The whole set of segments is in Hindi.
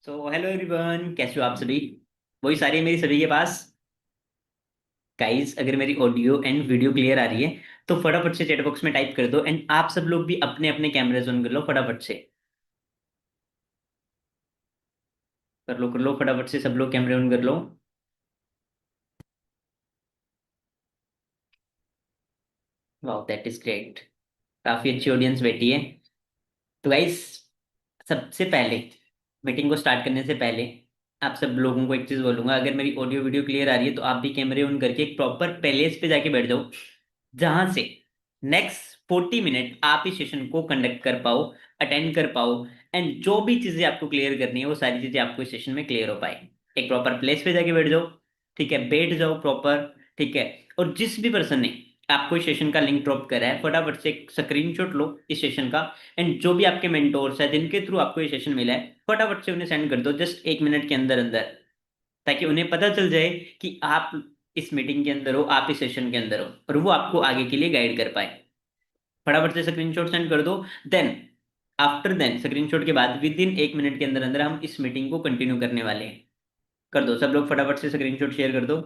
तो हेलो एवरीवन, कैसे हो आप सभी। वही सारी है मेरी सभी के पास। गाइस, अगर मेरी ऑडियो एंड वीडियो क्लियर आ रही है तो फटाफट से चैट बॉक्स में टाइप कर दो। एंड आप सब लोग भी अपने अपने कैमरे ऑन कर लो फटाफट से। कर लो फटाफट से, सब लोग कैमरे ऑन कर लो। वाह, दैट इज ग्रेट। काफी अच्छी ऑडियंस बैठी है। तो गाइस, सबसे पहले मीटिंग को स्टार्ट करने से पहले आप सब लोगों को एक चीज बोलूंगा। अगर मेरी ऑडियो वीडियो क्लियर आ रही है तो आप भी कैमरे ऑन करके एक प्रॉपर प्लेस पे जाके बैठ जाओ, जहां से नेक्स्ट 40 मिनट आप इस सेशन को कंडक्ट कर पाओ, अटेंड कर पाओ। एंड जो भी चीजें आपको क्लियर करनी है वो सारी चीजें आपको इस सेशन में क्लियर हो पाए। एक प्रॉपर प्लेस पे जाके बैठ जाओ। ठीक है, बैठ जाओ प्रॉपर। ठीक है। और जिस भी पर्सन ने आपको इस सेशन का लिंक ड्रॉप करा है, फटाफट से एक स्क्रीनशॉट लो इस सेशन का। एंड जो भी आपके मेंटोर्स है जिनके थ्रू आपको ये सेशन मिला है, फटाफट से उन्हें सेंड कर दो जस्ट 1 मिनट के अंदर अंदर, ताकि उन्हें पता चल जाए कि आप इस मीटिंग के अंदर हो, आप इस सेशन के अंदर हो, और वो आपको आगे के लिए गाइड कर पाए। फटाफट से स्क्रीनशॉट सेंड कर दो। देन आफ्टर देन स्क्रीनशॉट के बाद विद इन 1 मिनट के अंदर अंदर हम इस मीटिंग को कंटिन्यू करने वाले हैं। कर दो सब लोग, फटाफट से स्क्रीनशॉट शेयर कर दो।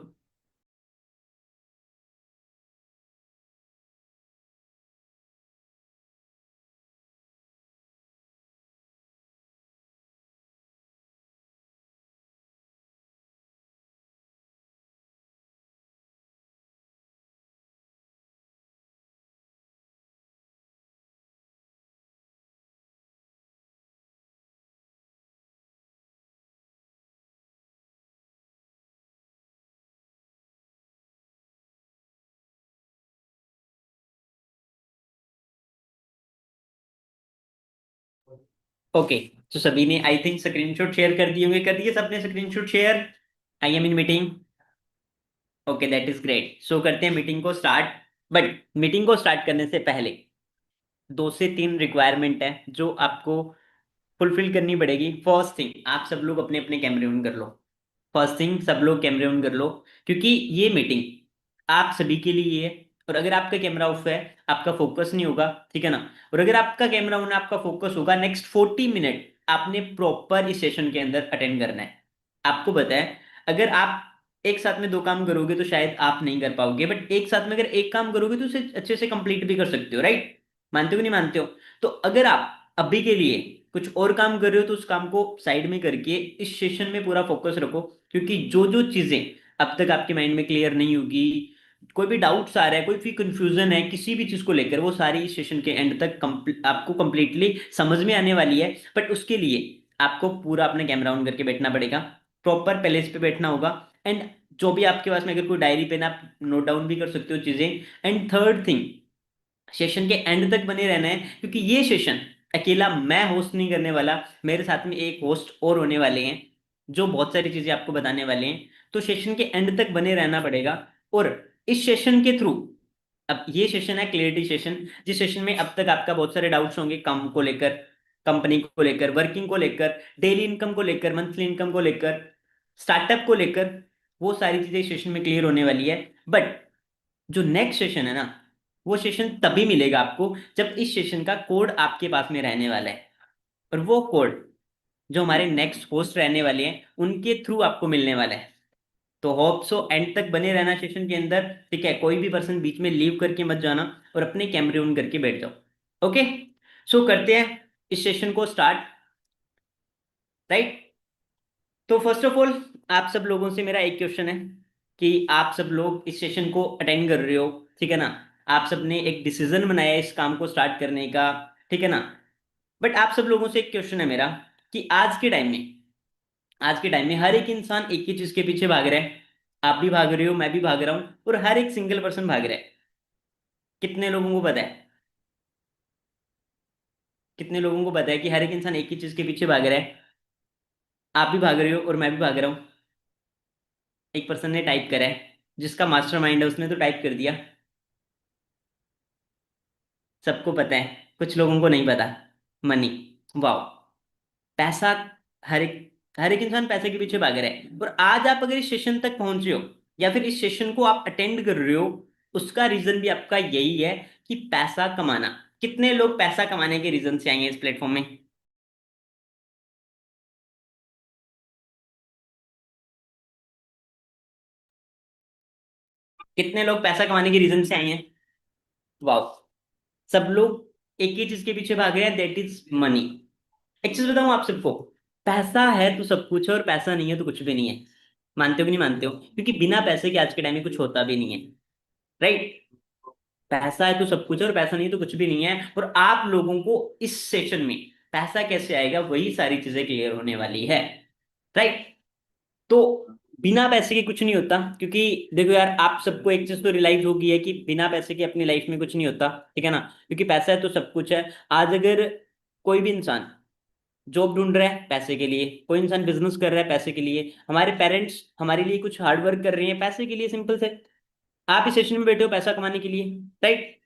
ओके। तो सभी ने आई थिंक स्क्रीनशॉट शेयर कर दिए होंगे। कर दिए सबने screenshot share? I am in meeting. Okay, that is great. So करते हैं मीटिंग को स्टार्ट। बट मीटिंग को स्टार्ट करने से पहले 2 से 3 रिक्वायरमेंट है जो आपको फुलफिल करनी पड़ेगी। फर्स्ट थिंग, आप सब लोग अपने अपने कैमरे ऑन कर लो। फर्स्ट थिंग, सब लोग कैमरे ऑन कर लो, क्योंकि ये मीटिंग आप सभी के लिए है। और अगर आपका कैमरा ऑफ है, आपका फोकस नहीं होगा। ठीक है ना। और अगर आपका कैमरा ऑन है, आपका फोकस होगा। नेक्स्ट 40 मिनट आपने प्रॉपर इस सेशन के अंदर अटेंड करना है। आपको पता है, अगर आप एक साथ में 2 काम करोगे तो शायद आप नहीं कर पाओगे, बट एक साथ में अगर एक काम करोगे तो उसे अच्छे से कंप्लीट भी कर सकते हो, राइट? मानते हो कि नहीं मानते हो? तो अगर आप अभी के लिए कुछ और काम कर रहे हो तो उस काम को साइड में करके इस सेशन में पूरा फोकस रखो। क्योंकि जो जो चीजें अब तक आपके माइंड में क्लियर नहीं होगी, कोई भी डाउट्स आ रहा है, कोई भी कंफ्यूजन है किसी भी चीज को लेकर, वो सारी इस सेशन के एंड तक आपको कंप्लीटली समझ में आने वाली है। बट उसके लिए आपको पूरा अपने कैमरा ऑन करके बैठना पड़ेगा। प्रॉपर प्लेस पे बैठना होगा। एंड जो भी आपके पास में अगर कोई डायरी पेन, आप नोट डाउन भी कर सकते हो चीजें। एंड थर्ड थिंग, सेशन के एंड तक बने रहना है, क्योंकि ये सेशन अकेला मैं होस्ट नहीं करने वाला। मेरे साथ में एक होस्ट और होने वाले हैं जो बहुत सारी चीजें आपको बताने वाले हैं। तो सेशन के एंड तक बने रहना पड़ेगा। और इस सेशन के थ्रू, अब ये सेशन है क्लियरिटी सेशन, जिस सेशन में अब तक आपका बहुत सारे डाउट्स होंगे काम को लेकर, कंपनी को लेकर, वर्किंग को लेकर, डेली इनकम को लेकर, मंथली इनकम को लेकर, स्टार्टअप को लेकर, वो सारी चीजें इस सेशन में क्लियर होने वाली है। बट जो नेक्स्ट सेशन है ना, वो सेशन तभी मिलेगा आपको जब इस सेशन का कोड आपके पास में रहने वाला है। और वो कोड जो हमारे नेक्स्ट होस्ट रहने वाले हैं उनके थ्रू आपको मिलने वाला है। तो होप सो एंड तक बने रहना सेशन के अंदर। ठीक है, कोई भी पर्सन बीच में लीव करके मत जाना, और अपने कैमरे ऑन करके बैठ जाओ। ओके। सो करते हैं इस सेशन को स्टार्ट, राइट? तो फर्स्ट ऑफ ऑल, आप सब लोगों से मेरा एक क्वेश्चन है कि आप सब लोग इस सेशन को अटेंड कर रहे हो, ठीक है ना? आप सब ने एक डिसीजन बनाया है इस काम को स्टार्ट करने का, ठीक है ना? बट आप सब लोगों से एक क्वेश्चन है मेरा कि आज के टाइम में हर एक इंसान एक ही चीज के पीछे भाग रहा है। आप भी भाग रहे हो, मैं भी भाग रहा हूं, और हर एक सिंगल पर्सन भाग रहा है। कितने लोगों को पता है? कितने लोगों को पता है कि हर एक इंसान एक ही चीज के पीछे भाग रहा है? आप भी भाग रहे हो और मैं भी भाग रहा हूँ। एक पर्सन ने टाइप करा है, जिसका मास्टरमाइंड है उसने तो टाइप कर दिया। सबको पता है, कुछ लोगों को नहीं पता। मनी। वाओ। पैसा। हर एक इंसान पैसे के पीछे भाग रहा है। और आज आप अगर इस सेशन तक पहुंचे हो, या फिर इस सेशन को आप अटेंड कर रहे हो, उसका रीजन भी आपका यही है कि पैसा कमाना। कितने लोग पैसा कमाने के रीजन से आएंगे इस प्लेटफॉर्म में? कितने लोग पैसा कमाने के रीजन से आए हैं? वाह, सब लोग एक ही चीज के पीछे भाग रहे हैं, दैट इज मनी। एक चीज बताऊं आप सबको, पैसा है तो सब कुछ है और पैसा नहीं है तो कुछ भी नहीं है। मानते हो कि नहीं मानते हो? क्योंकि बिना पैसे के आज के टाइम में कुछ होता भी नहीं है, राइट? पैसा है तो सब कुछ है और पैसा नहीं है तो कुछ भी नहीं है। और आप लोगों को इस सेशन में पैसा कैसे आएगा वही सारी चीजें क्लियर होने वाली है, राइट? तो बिना पैसे के कुछ नहीं होता, क्योंकि देखो यार, आप सबको एक चीज तो रियलाइज होगी है कि बिना पैसे के अपनी लाइफ में कुछ नहीं होता, ठीक है ना? क्योंकि पैसा है तो सब कुछ है। आज अगर कोई भी इंसान जॉब ढूंढ रहा है पैसे के लिए, कोई इंसान बिजनेस कर रहा है पैसे के लिए, हमारे पेरेंट्स हमारे लिए कुछ हार्ड वर्क कर रहे हैं पैसे के लिए, सिंपल से। आप इस सेशन में बैठे हो पैसा कमाने के लिए, राइट?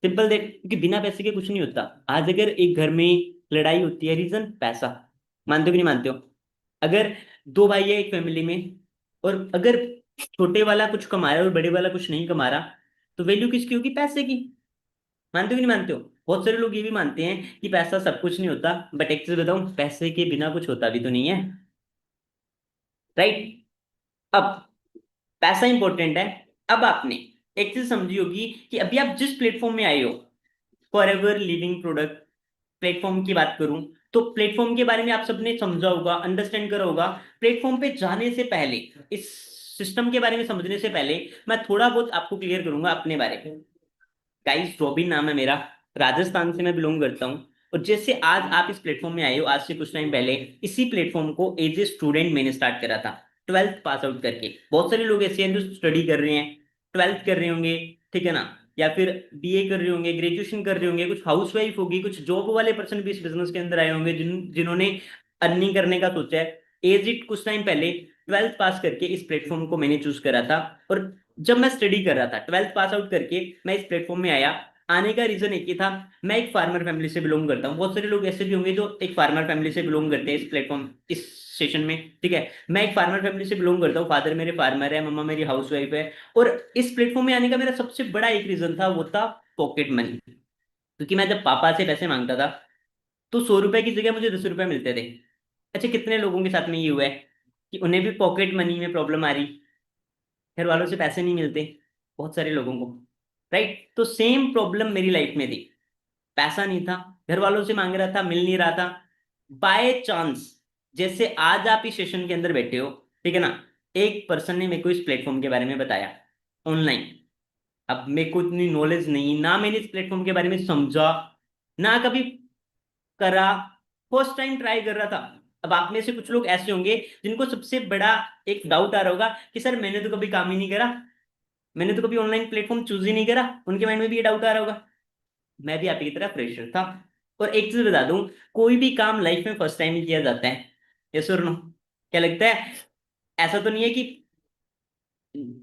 सिंपल देख, क्योंकि बिना पैसे के कुछ नहीं होता। आज अगर एक घर में लड़ाई होती है, रीजन पैसा। मानते हो कि नहीं मानते हो? अगर दो भाई है एक फैमिली में, और अगर छोटे वाला कुछ कमा रहा है और बड़े वाला कुछ नहीं कमा रहा, तो वैल्यू किसकी होगी? पैसे की। मानते हो कि नहीं मानते हो? बहुत सारे लोग ये भी मानते हैं कि पैसा सब कुछ नहीं होता, बट एक चीज बताऊं, पैसे के बिना कुछ होता भी तो नहीं है, राइट? अब पैसा इंपॉर्टेंट है। अब आपने एक चीज समझी होगी कि अभी आप जिस प्लेटफॉर्म में आए हो, for ever living product platform की बात करूं, तो प्लेटफॉर्म के बारे में आप सबने समझा होगा, अंडरस्टैंड करा होगा। प्लेटफॉर्म पे जाने से पहले, इस सिस्टम के बारे में समझने से पहले, मैं थोड़ा बहुत आपको क्लियर करूंगा अपने बारे में। गाइस, रॉबिन नाम है मेरा, राजस्थान से मैं बिलोंग करता हूँ। और जैसे आज आप इस प्लेटफॉर्म में आए हो, आज से कुछ टाइम पहले इसी प्लेटफॉर्म को एज ए स्टूडेंट मैंने स्टार्ट करा था, 12th पास आउट करके। बहुत सारे लोग ऐसे हैं जो स्टडी कर रहे हैं, 12th कर रहे होंगे, ठीक है ना? या फिर बीए कर रहे होंगे, ग्रेजुएशन कर रहे होंगे, कुछ हाउस वाइफ होगी, कुछ जॉब वाले पर्सन भी इस बिजनेस के अंदर आए होंगे, जिन्होंने अर्निंग करने का सोचा है। एज इट कुछ टाइम पहले 12th पास करके इस प्लेटफॉर्म को मैंने चूज करा था। और जब मैं स्टडी कर रहा था, 12th पास आउट करके मैं इस प्लेटफॉर्म में आया। आने का रीजन एक ही था, मैं एक फार्मर फैमिली से बिलोंग करता हूँ। बहुत सारे लोग ऐसे भी होंगे जो एक फार्मर फैमिली से बिलोंग करते हैं इस प्लेटफॉर्म, इस सेशन में, ठीक है? मैं एक फार्मर फैमिली से बिलोंग करता हूँ, फादर मेरे फार्मर है, मम्मा मेरी हाउस वाइफ है। और इस प्लेटफॉर्म में आने का मेरा सबसे बड़ा एक रीजन था, वो था पॉकेट मनी। क्योंकि मैं जब पापा से पैसे मांगता था, तो 100 रुपए की जगह मुझे 10 रुपए मिलते थे। अच्छा, कितने लोगों के साथ में ये हुआ है कि उन्हें भी पॉकेट मनी में प्रॉब्लम आ रही, घर वालों से पैसे नहीं मिलते? बहुत सारे लोगों को, राइट? तो सेम प्रॉब्लम मेरी लाइफ में थी। पैसा नहीं था, घर वालों से मांग रहा था, मिल नहीं रहा था। बाय चांस, जैसे आज आप इस सेशन के अंदर बैठे हो, ठीक है ना? एक पर्सन ने मेरे को इस प्लेटफॉर्म के बारे में बताया ऑनलाइन। अब मेरे को इतनी नॉलेज नहीं, ना मैंने इस प्लेटफॉर्म के बारे में समझा, ना कभी करा, फर्स्ट टाइम ट्राई कर रहा था। अब आप में से कुछ लोग ऐसे होंगे जिनको सबसे बड़ा एक डाउट आ रहा होगा कि सर मैंने तो कभी काम ही नहीं करा, मैंने तो कभी ऑनलाइन प्लेटफॉर्म चूज ही नहीं करा। उनके माइंड में भी ये डाउट आ रहा होगा। मैं भी आपकी तरह फ्रेशर था। और एक चीज बता दूं, कोई भी काम लाइफ में फर्स्ट टाइम ही किया जाता है, यस और नो? क्या लगता है? ऐसा तो नहीं है कि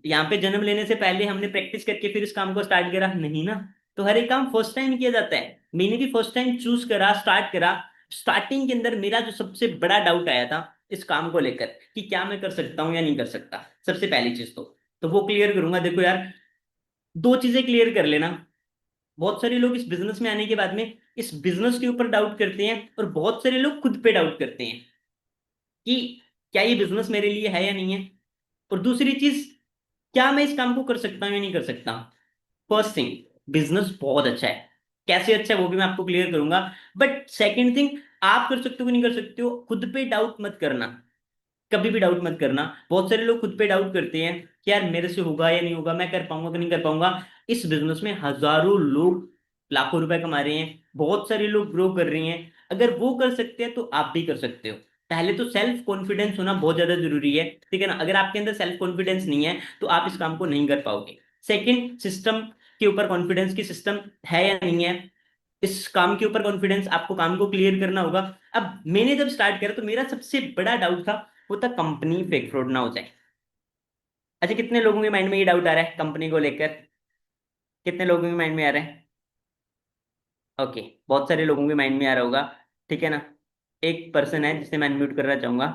यहाँ पे जन्म लेने से पहले हमने प्रैक्टिस करके फिर इस काम को स्टार्ट करा, नहीं ना। तो हर एक काम फर्स्ट टाइम किया जाता है। मैंने भी फर्स्ट टाइम चूज करा, स्टार्ट करा। स्टार्टिंग के अंदर मेरा जो सबसे बड़ा डाउट आया था इस काम को लेकर, कि क्या मैं कर सकता हूँ या नहीं कर सकता, सबसे पहली चीज तो वो क्लियर करूंगा। देखो यार, दो चीजें क्लियर कर लेना। बहुत सारे लोग इस बिजनेस में आने के बाद में इस बिजनेस के ऊपर डाउट करते हैं, और बहुत सारे लोग खुद पे डाउट करते हैं कि क्या ये बिजनेस मेरे लिए है या नहीं है। और दूसरी चीज, क्या मैं इस काम को कर सकता हूँ या नहीं कर सकता। फर्स्ट थिंग, बिजनेस बहुत अच्छा है। कैसे अच्छा है वो भी मैं आपको क्लियर करूंगा। बट सेकंड थिंग, आप कर सकते हो कि नहीं कर सकते हो, खुद पे डाउट मत करना। कभी भी डाउट मत करना। बहुत सारे लोग खुद पे डाउट करते हैं कि यार मेरे से होगा या नहीं होगा, मैं कर पाऊंगा कि नहीं कर पाऊंगा। इस बिजनेस में हजारों लोग लाखों रुपए कमा रहे हैं, बहुत सारे लोग ग्रो कर रहे हैं। अगर वो कर सकते हैं तो आप भी कर सकते हो। पहले तो सेल्फ कॉन्फिडेंस होना बहुत ज्यादा जरूरी है, ठीक है ना? अगर आपके अंदर सेल्फ कॉन्फिडेंस नहीं है तो आप इस काम को नहीं कर पाओगे। सेकंड, सिस्टम के ऊपर कॉन्फिडेंस, की सिस्टम है या नहीं है, इस काम के ऊपर कॉन्फिडेंस, आपको काम को क्लियर करना होगा। अब मैंने जब स्टार्ट किया तो मेरा सबसे बड़ा डाउट था, वो था कंपनी फेक फ्रॉड ना हो जाए। अच्छा, कितने लोगों के माइंड में ये डाउट आ रहा है कंपनी को लेकर? कितने लोगों के माइंड में आ रहा है? ओके, बहुत सारे लोगों के माइंड में आ रहा होगा, ठीक है ना? एक पर्सन है जिसे मैं अनम्यूट करना चाहूंगा,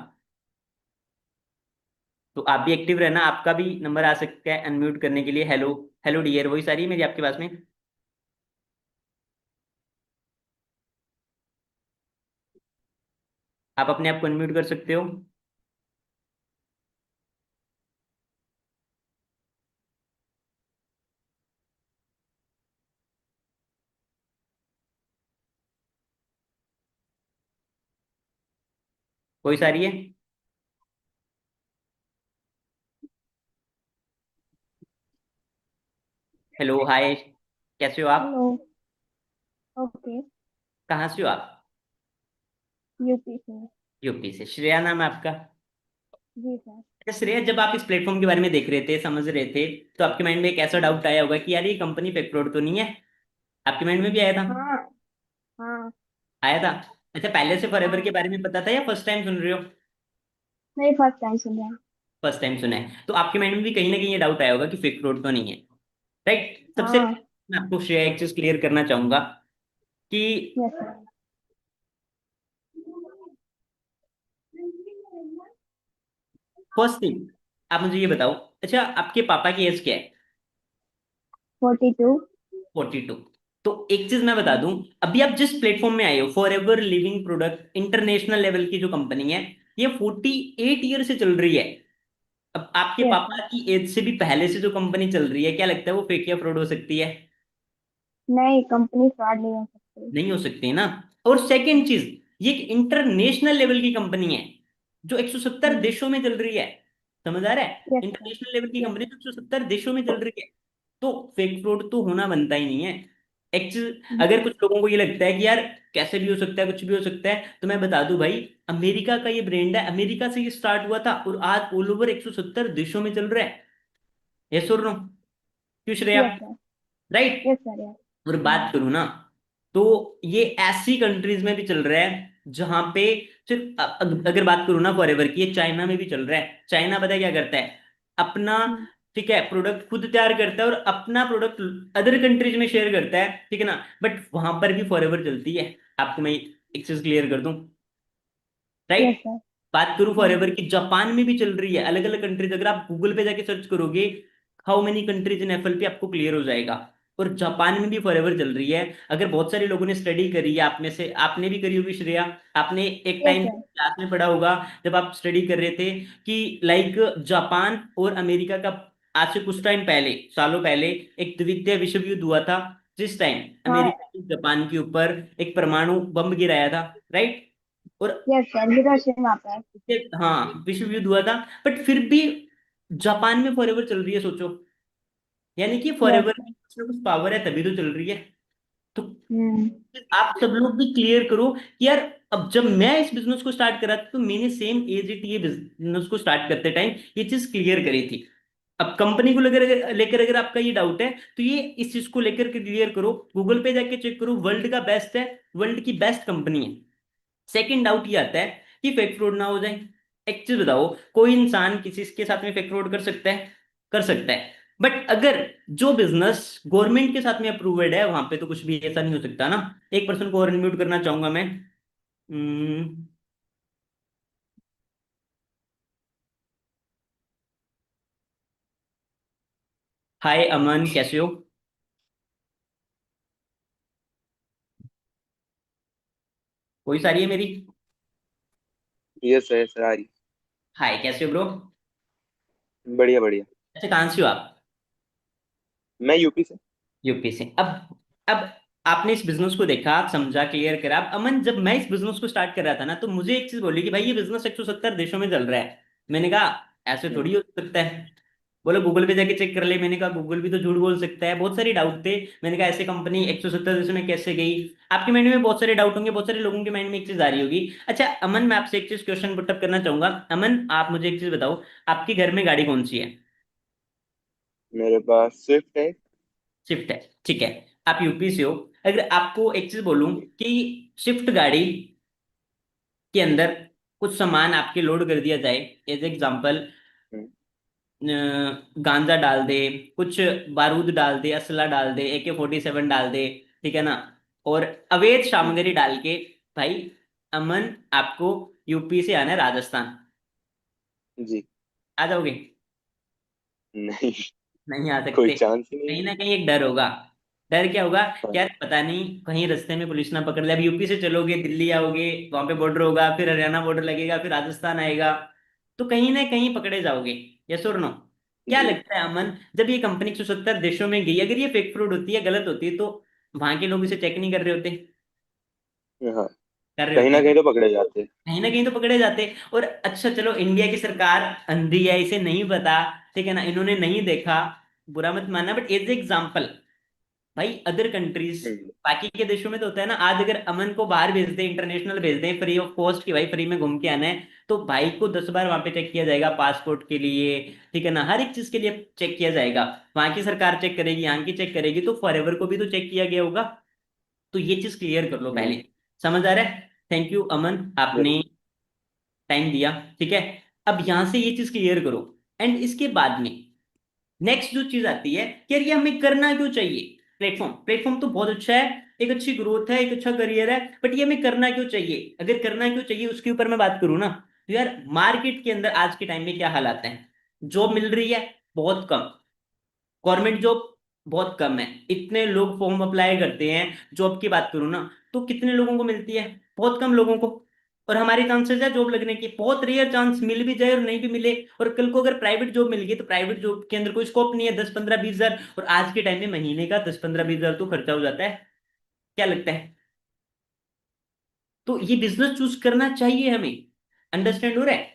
तो आप भी एक्टिव रहना, आपका भी नंबर आ सकता है अनम्यूट करने के लिए। हेलो, हेलो डियर, वही सारी है मेरी आपके पास में। आप अपने आप को अनम्यूट कर सकते हो। कोई सा रही है? हेलो हाय, कैसे हो आप? हेलो। ओके। कहाँ से हो आप? यूपी से। यूपी से। श्रेया नाम है आपका? जी सर। अच्छा श्रेया, जब आप इस प्लेटफॉर्म के बारे में देख रहे थे, समझ रहे थे, तो आपके माइंड में एक ऐसा डाउट आया होगा कि यार ये कंपनी फेक फ्रॉड तो नहीं है? आपके माइंड में भी आया था? हाँ। हाँ। आया था। अच्छा, पहले से फॉरएवर के हाँ। बारे में पता था या फर्स्ट टाइम सुन रहे हो? नहीं, फर्स्ट टाइम सुन रहे हैं। फर्स्ट टाइम सुना है, तो आपके माइंड में भी कहीं ना कहीं ये डाउट आया होगा कि फेक फ्रॉड तो नहीं है, राइट? सबसे हाँ। पहले मैं आपको श्रेया एक चीज क्लियर करना चाहूंगा कि यस सर। फर्स्ट थिंग, आप मुझे ये बताओ, अच्छा आपके पापा की एज क्या है? 42। 42। तो एक चीज मैं बता दूं, अभी आप जिस प्लेटफॉर्म में आए हो, for ever living product international level की जो कंपनी है, ये 48 ईयर से चल रही है। अब आपके यस सर। पापा की एज से भी पहले से जो कंपनी चल रही है, क्या लगता है वो फेक या फ्रॉड हो सकती है? नहीं, कंपनी फ्रॉड नहीं हो सकती। नहीं हो सकती ना। और सेकंड चीज, ये एक इंटरनेशनल लेवल की कंपनी है जो 170 हम्म। देशों में चल रही है। समझ आ रहा है? Yes sir. इंटरनेशनल लेवल की यस कंपनी सर। जो 170 देशों में चल रही है, तो फेक फ्रॉड तो होना बनता ही नहीं है। एक्चुअल, अगर कुछ लोगों को ये लगता है कि यार कैसे भी हो सकता है, कुछ भी हो सकता है, तो मैं बता दूं भाई, अमेरिका का ये ब्रांड है, अमेरिका से ये स्टार्ट हुआ था और आज ऑल ओवर 170 देशों में चल रहा है। यस और नो? क्यों Shreya? Yes sir. Right. Yes sir. Yes. और बात करूं ना, तो ये ऐसी कंट्रीज में भी चल रहा है जहां पे सिर्फ अगर बात करूं ना फॉरएवर की, ये चाइना में भी चल रहा है। चाइना पता है क्या करता है? अपना, ठीक है, प्रोडक्ट खुद तैयार करता है और अपना प्रोडक्ट अदर कंट्रीज में शेयर करता है, ठीक है ना, बट वहां पर भी फॉरएवर चलती है। आपको मैं एक चीज क्लियर कर दूं, यस राइट? सर। बात करूं फॉरएवर की, जापान में भी चल रही है। अलग अलग कंट्रीज, अगर आप गूगल पे जाके सर्च करोगे how many countries in FLP, आपको क्लियर हो जाएगा। और जापान में भी फॉरएवर चल रही है। अगर बहुत सारे लोगों ने स्टडी करी है, आप में से आपने भी करी होगी श्रेया, आपने एक यस टाइम सर। क्लास में पढ़ा होगा जब आप स्टडी कर रहे थे कि लाइक जापान और अमेरिका का आज से कुछ टाइम पहले, सालों पहले, एक द्वितीय विश्व युद्ध हुआ था, जिस टाइम हाँ। अमेरिका ने जापान के ऊपर एक परमाणु बम गिराया था, राइट? और यस सर, हिरोशिमा आता है। हाँ, विश्व युद्ध हुआ था, बट फिर भी जापान में फॉरएवर चल रही है, सोचो। यानी कि यस फॉरएवर सर। में कुछ ना कुछ पावर है, तभी तो चल रही है। तो हम्म। आप सब लोग भी क्लियर करो कि यार, अब जब मैं इस बिजनेस को स्टार्ट करा था, तो मैंने सेम एज इट ये बिजनेस को स्टार्ट करते टाइम ये चीज क्लियर करी थी। अब कंपनी को लेकर लेकर अगर आपका ये डाउट है, तो ये इस चीज को लेकर क्लियर करो, गूगल पे जाके चेक करो, वर्ल्ड का बेस्ट है, वर्ल्ड की बेस्ट कंपनी है। सेकंड डाउट ये आता है कि फेक फ्रॉड ना हो जाए। एक चीज बताओ, कोई इंसान किसी के साथ में फेक फ्रॉड कर सकता है? कर सकता है। बट अगर जो बिजनेस गवर्नमेंट के साथ में अप्रूव्ड है, वहां पे तो कुछ भी ऐसा नहीं हो सकता ना। एक पर्सन को और अनम्यूट करना चाहूंगा मैं। हम्म, हाय अमन, कैसे हो? कोई सारी है मेरी? यस सर, यस सर, आ रही। हाय, कैसे हो ब्रो? बढ़िया बढ़िया। अच्छा, कहाँ से हो आप? मैं यूपी से। यूपी से। अब आपने इस बिजनेस को देखा, आप समझा, क्लियर करा। अब अमन, जब मैं इस बिजनेस को स्टार्ट कर रहा था ना, तो मुझे एक चीज बोली कि भाई ये बिजनेस 170 देशों में चल रहा है। मैंने कहा ऐसे थोड़ी हो सकता है। बोलो गूगल पे जाके चेक कर ले। मैंने कहा गूगल भी तो झूठ बोल सकता है। बहुत सारी डाउट थे। मैंने कहा ऐसे कंपनी 170 देशों में कैसे गई? आपके माइंड में बहुत सारे डाउट होंगे, बहुत सारे लोगों के माइंड में एक चीज आ रही होगी। अच्छा अमन, मैं आपसे एक चीज क्वेश्चन पुटअप करना चाहूंगा। अमन, आप मुझे एक चीज बताओ, आपके घर में गाड़ी कौन सी है? मेरे पास स्विफ्ट है। स्विफ्ट है, ठीक है। आप यूपी से हो। अगर आपको एक चीज बोलूं कि स्विफ्ट गाड़ी के अंदर कुछ सामान आपके लोड कर दिया जाए, एज एग्जाम्पल हम्म, गांजा डाल दे, कुछ बारूद डाल दे, असला डाल दे, AK-47 डाल दे, ठीक है ना, और अवैध हम्म, सामग्री डाल के, भाई अमन, आपको यूपी से आना है राजस्थान, जी। आ जाओगे? नहीं। नहीं आ कोई सकते। चांस ही नहीं कहीं है। ना कहीं एक डर होगा। डर क्या होगा? हाँ। यार पता नहीं कहीं रास्ते में पुलिस ना पकड़ ले। अब यूपी से चलोगे, दिल्ली आओगे, वहां पे बॉर्डर होगा, फिर हरियाणा बॉर्डर लगेगा, फिर राजस्थान आएगा, तो कहीं ना कहीं पकड़े जाओगे। यस और नो? क्या जी। लगता है अमन, जब ये कंपनी 170 देशों में गई, अगर ये फेक फ्रूड होती है, गलत होती है, तो वहां के लोग इसे चेक नहीं कर रहे होते? हाँ। कर रहे कहीं होते ना हैं, कहीं तो पकड़े जाते हैं। कहीं ना कहीं तो पकड़े जाते हैं। और अच्छा चलो, इंडिया की सरकार अंधी है, इसे नहीं पता, ठीक है ना, इन्होंने नहीं देखा, बुरा मत मानना, बट एज एग्जाम्पल भाई अदर कंट्रीज, हम्म। बाकी के देशों में तो होता है ना, आज अगर अमन को बाहर भेज दे, इंटरनेशनल भेज दे फ्री ऑफ कॉस्ट की, भाई फ्री में घूम के आना है, तो भाई को 10 बार वहां पे चेक किया जाएगा, पासपोर्ट के लिए, ठीक है ना, हर एक चीज के लिए चेक किया जाएगा। वहां की सरकार चेक करेगी, यहाँ की चेक करेगी, तो फॉरएवर को भी तो चेक किया गया होगा। तो ये चीज क्लियर कर लो हम्म। पहले। समझ आ रहा है? थैंक यू अमन, आपने बिल्कुल। टाइम दिया, ठीक है। अब यहां से ये चीज क्लियर करो, एंड इसके बाद में नेक्स्ट जो चीज आती है कि यार ये हमें करना क्यों चाहिए। प्लेटफॉर्म, प्लेटफॉर्म तो बहुत अच्छा है, एक अच्छी ग्रोथ है, एक अच्छा करियर है, बट ये हमें करना क्यों चाहिए। अगर करना क्यों चाहिए उसके ऊपर मैं बात करूँ ना, तो यार मार्केट के अंदर आज के टाइम में क्या हालात हैं। जॉब मिल रही है बहुत कम, गवर्नमेंट जॉब बहुत कम है, इतने लोग फॉर्म अप्लाई करते हैं। जॉब की बात करूँ ना, तो कितने लोगों को मिलती है, बहुत कम लोगों को। और हमारे चांसेस है जॉब लगने के बहुत रेयर चांस, मिल भी जाए और नहीं भी मिले। और कल को अगर प्राइवेट जॉब मिल गई, तो प्राइवेट जॉब के अंदर कोई स्कोप नहीं है, 10 15 20 हजार, और आज के टाइम में महीने का 10 15 20 हजार तो खर्चा हो जाता है। क्या लगता है? तो ये बिजनेस चूज करना चाहिए हमें, अंडरस्टैंड हो रहा है?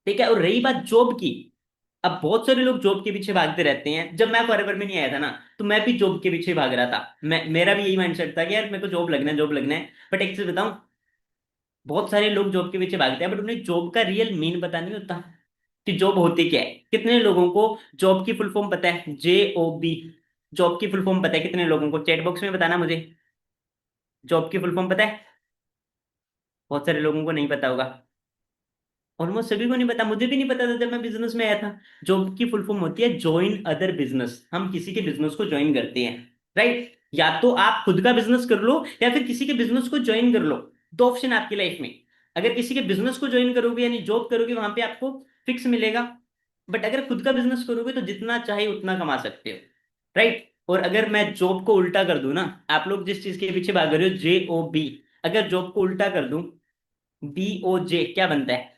ठीक है। और रही बात जॉब की, अब बहुत सारे लोग जॉब के पीछे भागते रहते हैं। जब मैं फॉरएवर में नहीं आया था ना, तो मैं भी जॉब के पीछे भाग रहा था, मेरा भी यही माइंडसेट था कि यार मेरे को जॉब लगना है, जॉब लगना है। बट एक चीज बताऊं, बहुत सारे लोग जॉब के पीछे भागते हैं, बट उन्हें जॉब का रियल मीन पता नहीं होता कि जॉब होती क्या है। कितने लोगों को जॉब की फुल फॉर्म पता है? JOB, जॉब की फुल फॉर्म पता है कितने लोगों को? चैट बॉक्स में बताना मुझे, जॉब की फुल फॉर्म पता है? बहुत सारे लोगों को नहीं पता होगा, ऑलमोस्ट सभी को नहीं पता, मुझे भी नहीं पता था जब मैं बिजनेस में आया था। जॉब की फुल फॉर्म होती है ज्वाइन अदर बिजनेस, हम किसी के बिजनेस को ज्वाइन करते हैं, राइट। या तो आप खुद का बिजनेस कर लो, या फिर किसी के बिजनेस को ज्वाइन कर लो। दो ऑप्शन आपकी लाइफ में। अगर किसी के बिजनेस को ज्वाइन करोगे यानी जॉब करोगे, वहां पे आपको फिक्स मिलेगा। बट अगर खुद का बिजनेस करोगे तो जितना चाहे उतना कमा सकते हो, राइट। और अगर मैं जॉब को उल्टा कर दूं ना, आप लोग जिस चीज के पीछे भाग रहे हो JOB, अगर जॉब को उल्टा कर दूं, BOJ, क्या बनता है?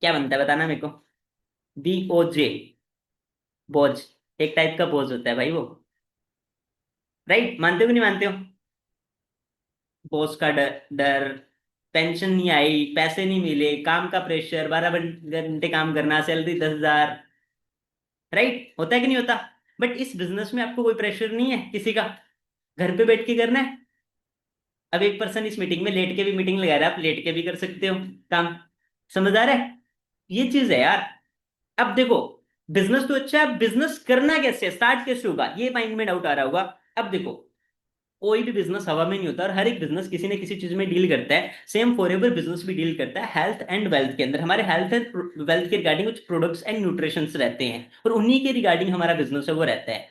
क्या बनता है बताना मेरे को। BOJ, बोझ, एक टाइप का बोझ होता है भाई वो, राइट। मानते हो कि नहीं मानते हो? बॉस का डर, डर, पेंशन नहीं आई, पैसे नहीं मिले, काम का प्रेशर, 12 घंटे काम करना, सैलरी 10 हजार, राइट। होता है कि नहीं होता? बट इस बिजनेस में आपको कोई प्रेशर नहीं है किसी का, घर पे बैठ के करना है। अब एक पर्सन इस मीटिंग में लेट के भी मीटिंग लगा रहा है, आप लेट के भी कर सकते हो काम। समझ आ रहा है? ये चीज है यार। अब देखो, बिजनेस तो अच्छा है, बिजनेस करना कैसे, स्टार्ट कैसे होगा, ये माइंड में डाउट आ रहा होगा। अब देखो, कोई भी बिजनेस हवा में नहीं होता, और हर एक बिजनेस किसी न किसी चीज में डील करता है। सेम फॉरएवर बिजनेस भी डील करता है हेल्थ एंड वेल्थ के अंदर। हमारे हेल्थ एंड वेल्थ के रिगार्डिंग कुछ प्रोडक्ट्स एंड न्यूट्रिशन रहते हैं, और उन्हीं के रिगार्डिंग हमारा बिजनेस है वो रहता है,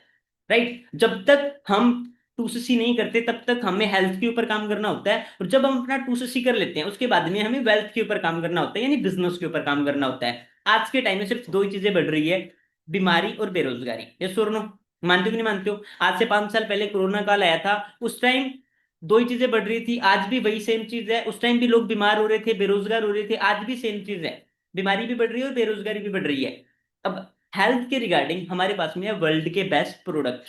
राइट। जब तक हम 2CC नहीं करते, तब तक हमें हेल्थ के ऊपर काम करना होता है, और जब हम अपना 2CC कर लेते हैं, उसके बाद में हमें वेल्थ के ऊपर काम करना होता है, यानी बिजनेस के ऊपर काम करना होता है। आज के टाइम में सिर्फ दो ही चीजें बढ़ रही है, बीमारी और बेरोजगारी। ये सुनो, मानते हो कि नहीं मानते हो? आज से 5 साल पहले कोरोना काल आया था, उस टाइम दो ही चीजें बढ़ रही थी, आज भी वही सेम चीज है। उस टाइम भी लोग बीमार हो रहे थे, बेरोजगार हो रहे थे, आज भी सेम चीज है, बीमारी भी बढ़ रही है और बेरोजगारी भी बढ़ रही है। अब हेल्थ के रिगार्डिंग हमारे पास में है वर्ल्ड के बेस्ट प्रोडक्ट,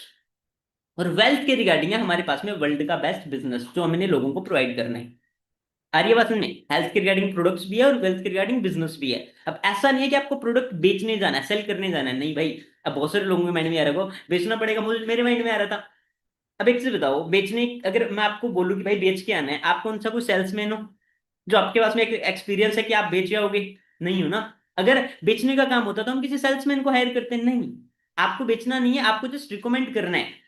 और वेल्थ के रिगार्डिंग है हमारे पास में वर्ल्ड का बेस्ट बिजनेस, जो हमने लोगों को प्रोवाइड करना है। आ रही है बात समझ में? हेल्थ के रिगार्डिंग प्रोडक्ट्स भी है और वेल्थ के रिगार्डिंग बिजनेस भी है। अब ऐसा नहीं है कि आपको प्रोडक्ट बेचने जाना है, सेल करने जाना है, नहीं भाई। अब बहुत सारे लोगों के माइंड में आ रहा है बेचना पड़ेगा, मुझे मेरे माइंड में आ रहा था। अब एक चीज बताओ, बेचने, अगर मैं आपको बोलूं कि भाई बेच के आना है, आप कौन सा कोई सेल्समैन हो जो आपके पास में एक एक्सपीरियंस है कि आप बेच जाओगे? नहीं हो ना। अगर बेचने का काम होता तो हम किसी सेल्समैन को हायर करते, नहीं। आपको बेचना नहीं है, आपको जस्ट रिकमेंड करना है।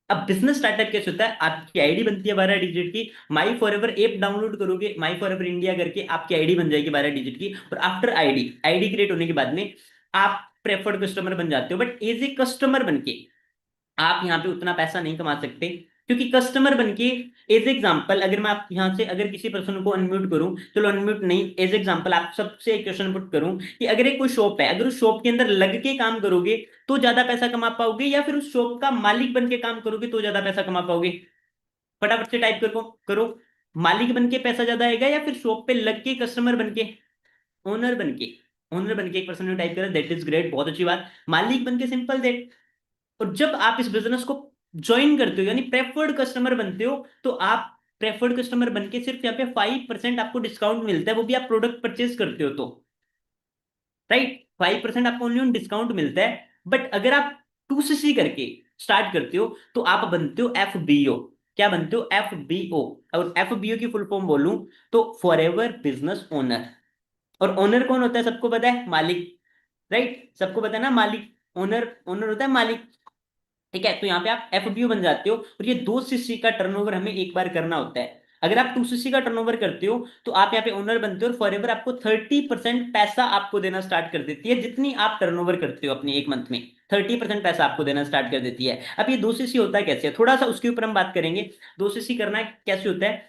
अब बिजनेस स्टार्टअप कैसे होता है, आपकी आईडी बनती है 12 डिजिट की, माई फॉर एवर ऐप डाउनलोड करोगे, माई फॉर एवर इंडिया करके आपकी आईडी बन जाएगी 12 डिजिट की, और आफ्टर आईडी आईडी क्रिएट होने के बाद में आप प्रेफर्ड कस्टमर बन जाते हो। बट एज ए कस्टमर बन के आप यहाँ पे उतना पैसा नहीं कमा सकते, क्योंकि कस्टमर बन के, एज एग्जाम्पल अगर मैं आप यहाँ से अगर किसी पर्सन को अनम्यूट करूं, चलो अनम्यूट नहीं, एज एग्जाम्पल आप सबसे एक क्वेश्चन पुट करूं कि अगर एक कोई शॉप है, अगर उस शॉप के अंदर लग के काम करोगे तो ज्यादा पैसा कमा पाओगे, या फिर उस शॉप का मालिक बन के काम करोगे तो ज्यादा पैसा कमा पाओगे? फटाफट से टाइप करो करो। मालिक बन के पैसा ज्यादा आएगा, या फिर शॉप पे लग के कस्टमर बन के, ओनर बन के? ओनर बन के एक पर्सन ने टाइप करा, दैट इज ग्रेट, बहुत अच्छी बात। मालिक बन के, सिंपल दैट। और जब आप इस बिजनेस को ज्वाइन करते हो यानी प्रेफर्ड कस्टमर बनते हो, तो आप प्रेफर्ड कस्टमर बन के सिर्फ यहाँ पे 5% आपको डिस्काउंट मिलता है, वो भी आप प्रोडक्ट परचेज करते हो तो, राइट। 5% आपको ओनली ऑन डिस्काउंट मिलता है। बट अगर आप 2cc करके स्टार्ट करते हो तो आप बनते हो FBO। क्या बनते हो? FBO। और FBO की फुल फॉर्म बोलूं तो फॉरएवर बिजनेस ओनर। और ओनर कौन होता है? सबको पता है, मालिक, राइट। सबको पता है ना, मालिक। ओनर, ओनर होता है मालिक, ठीक है। तो यहाँ पे आप FBO बन जाते हो, और ये 2cc का टर्नओवर हमें एक बार करना होता है। अगर आप 2cc का टर्नओवर करते हो तो आप यहाँ पे ओनर बनते हो, और फॉरएवर आपको 30% पैसा आपको देना स्टार्ट कर देती है। जितनी आप टर्नओवर करते हो अपनी एक मंथ में, 30% पैसा आपको देना स्टार्ट कर देती है। अब ये 2cc होता है कैसे, थोड़ा सा उसके ऊपर हम बात करेंगे। 2cc करना कैसे होता है?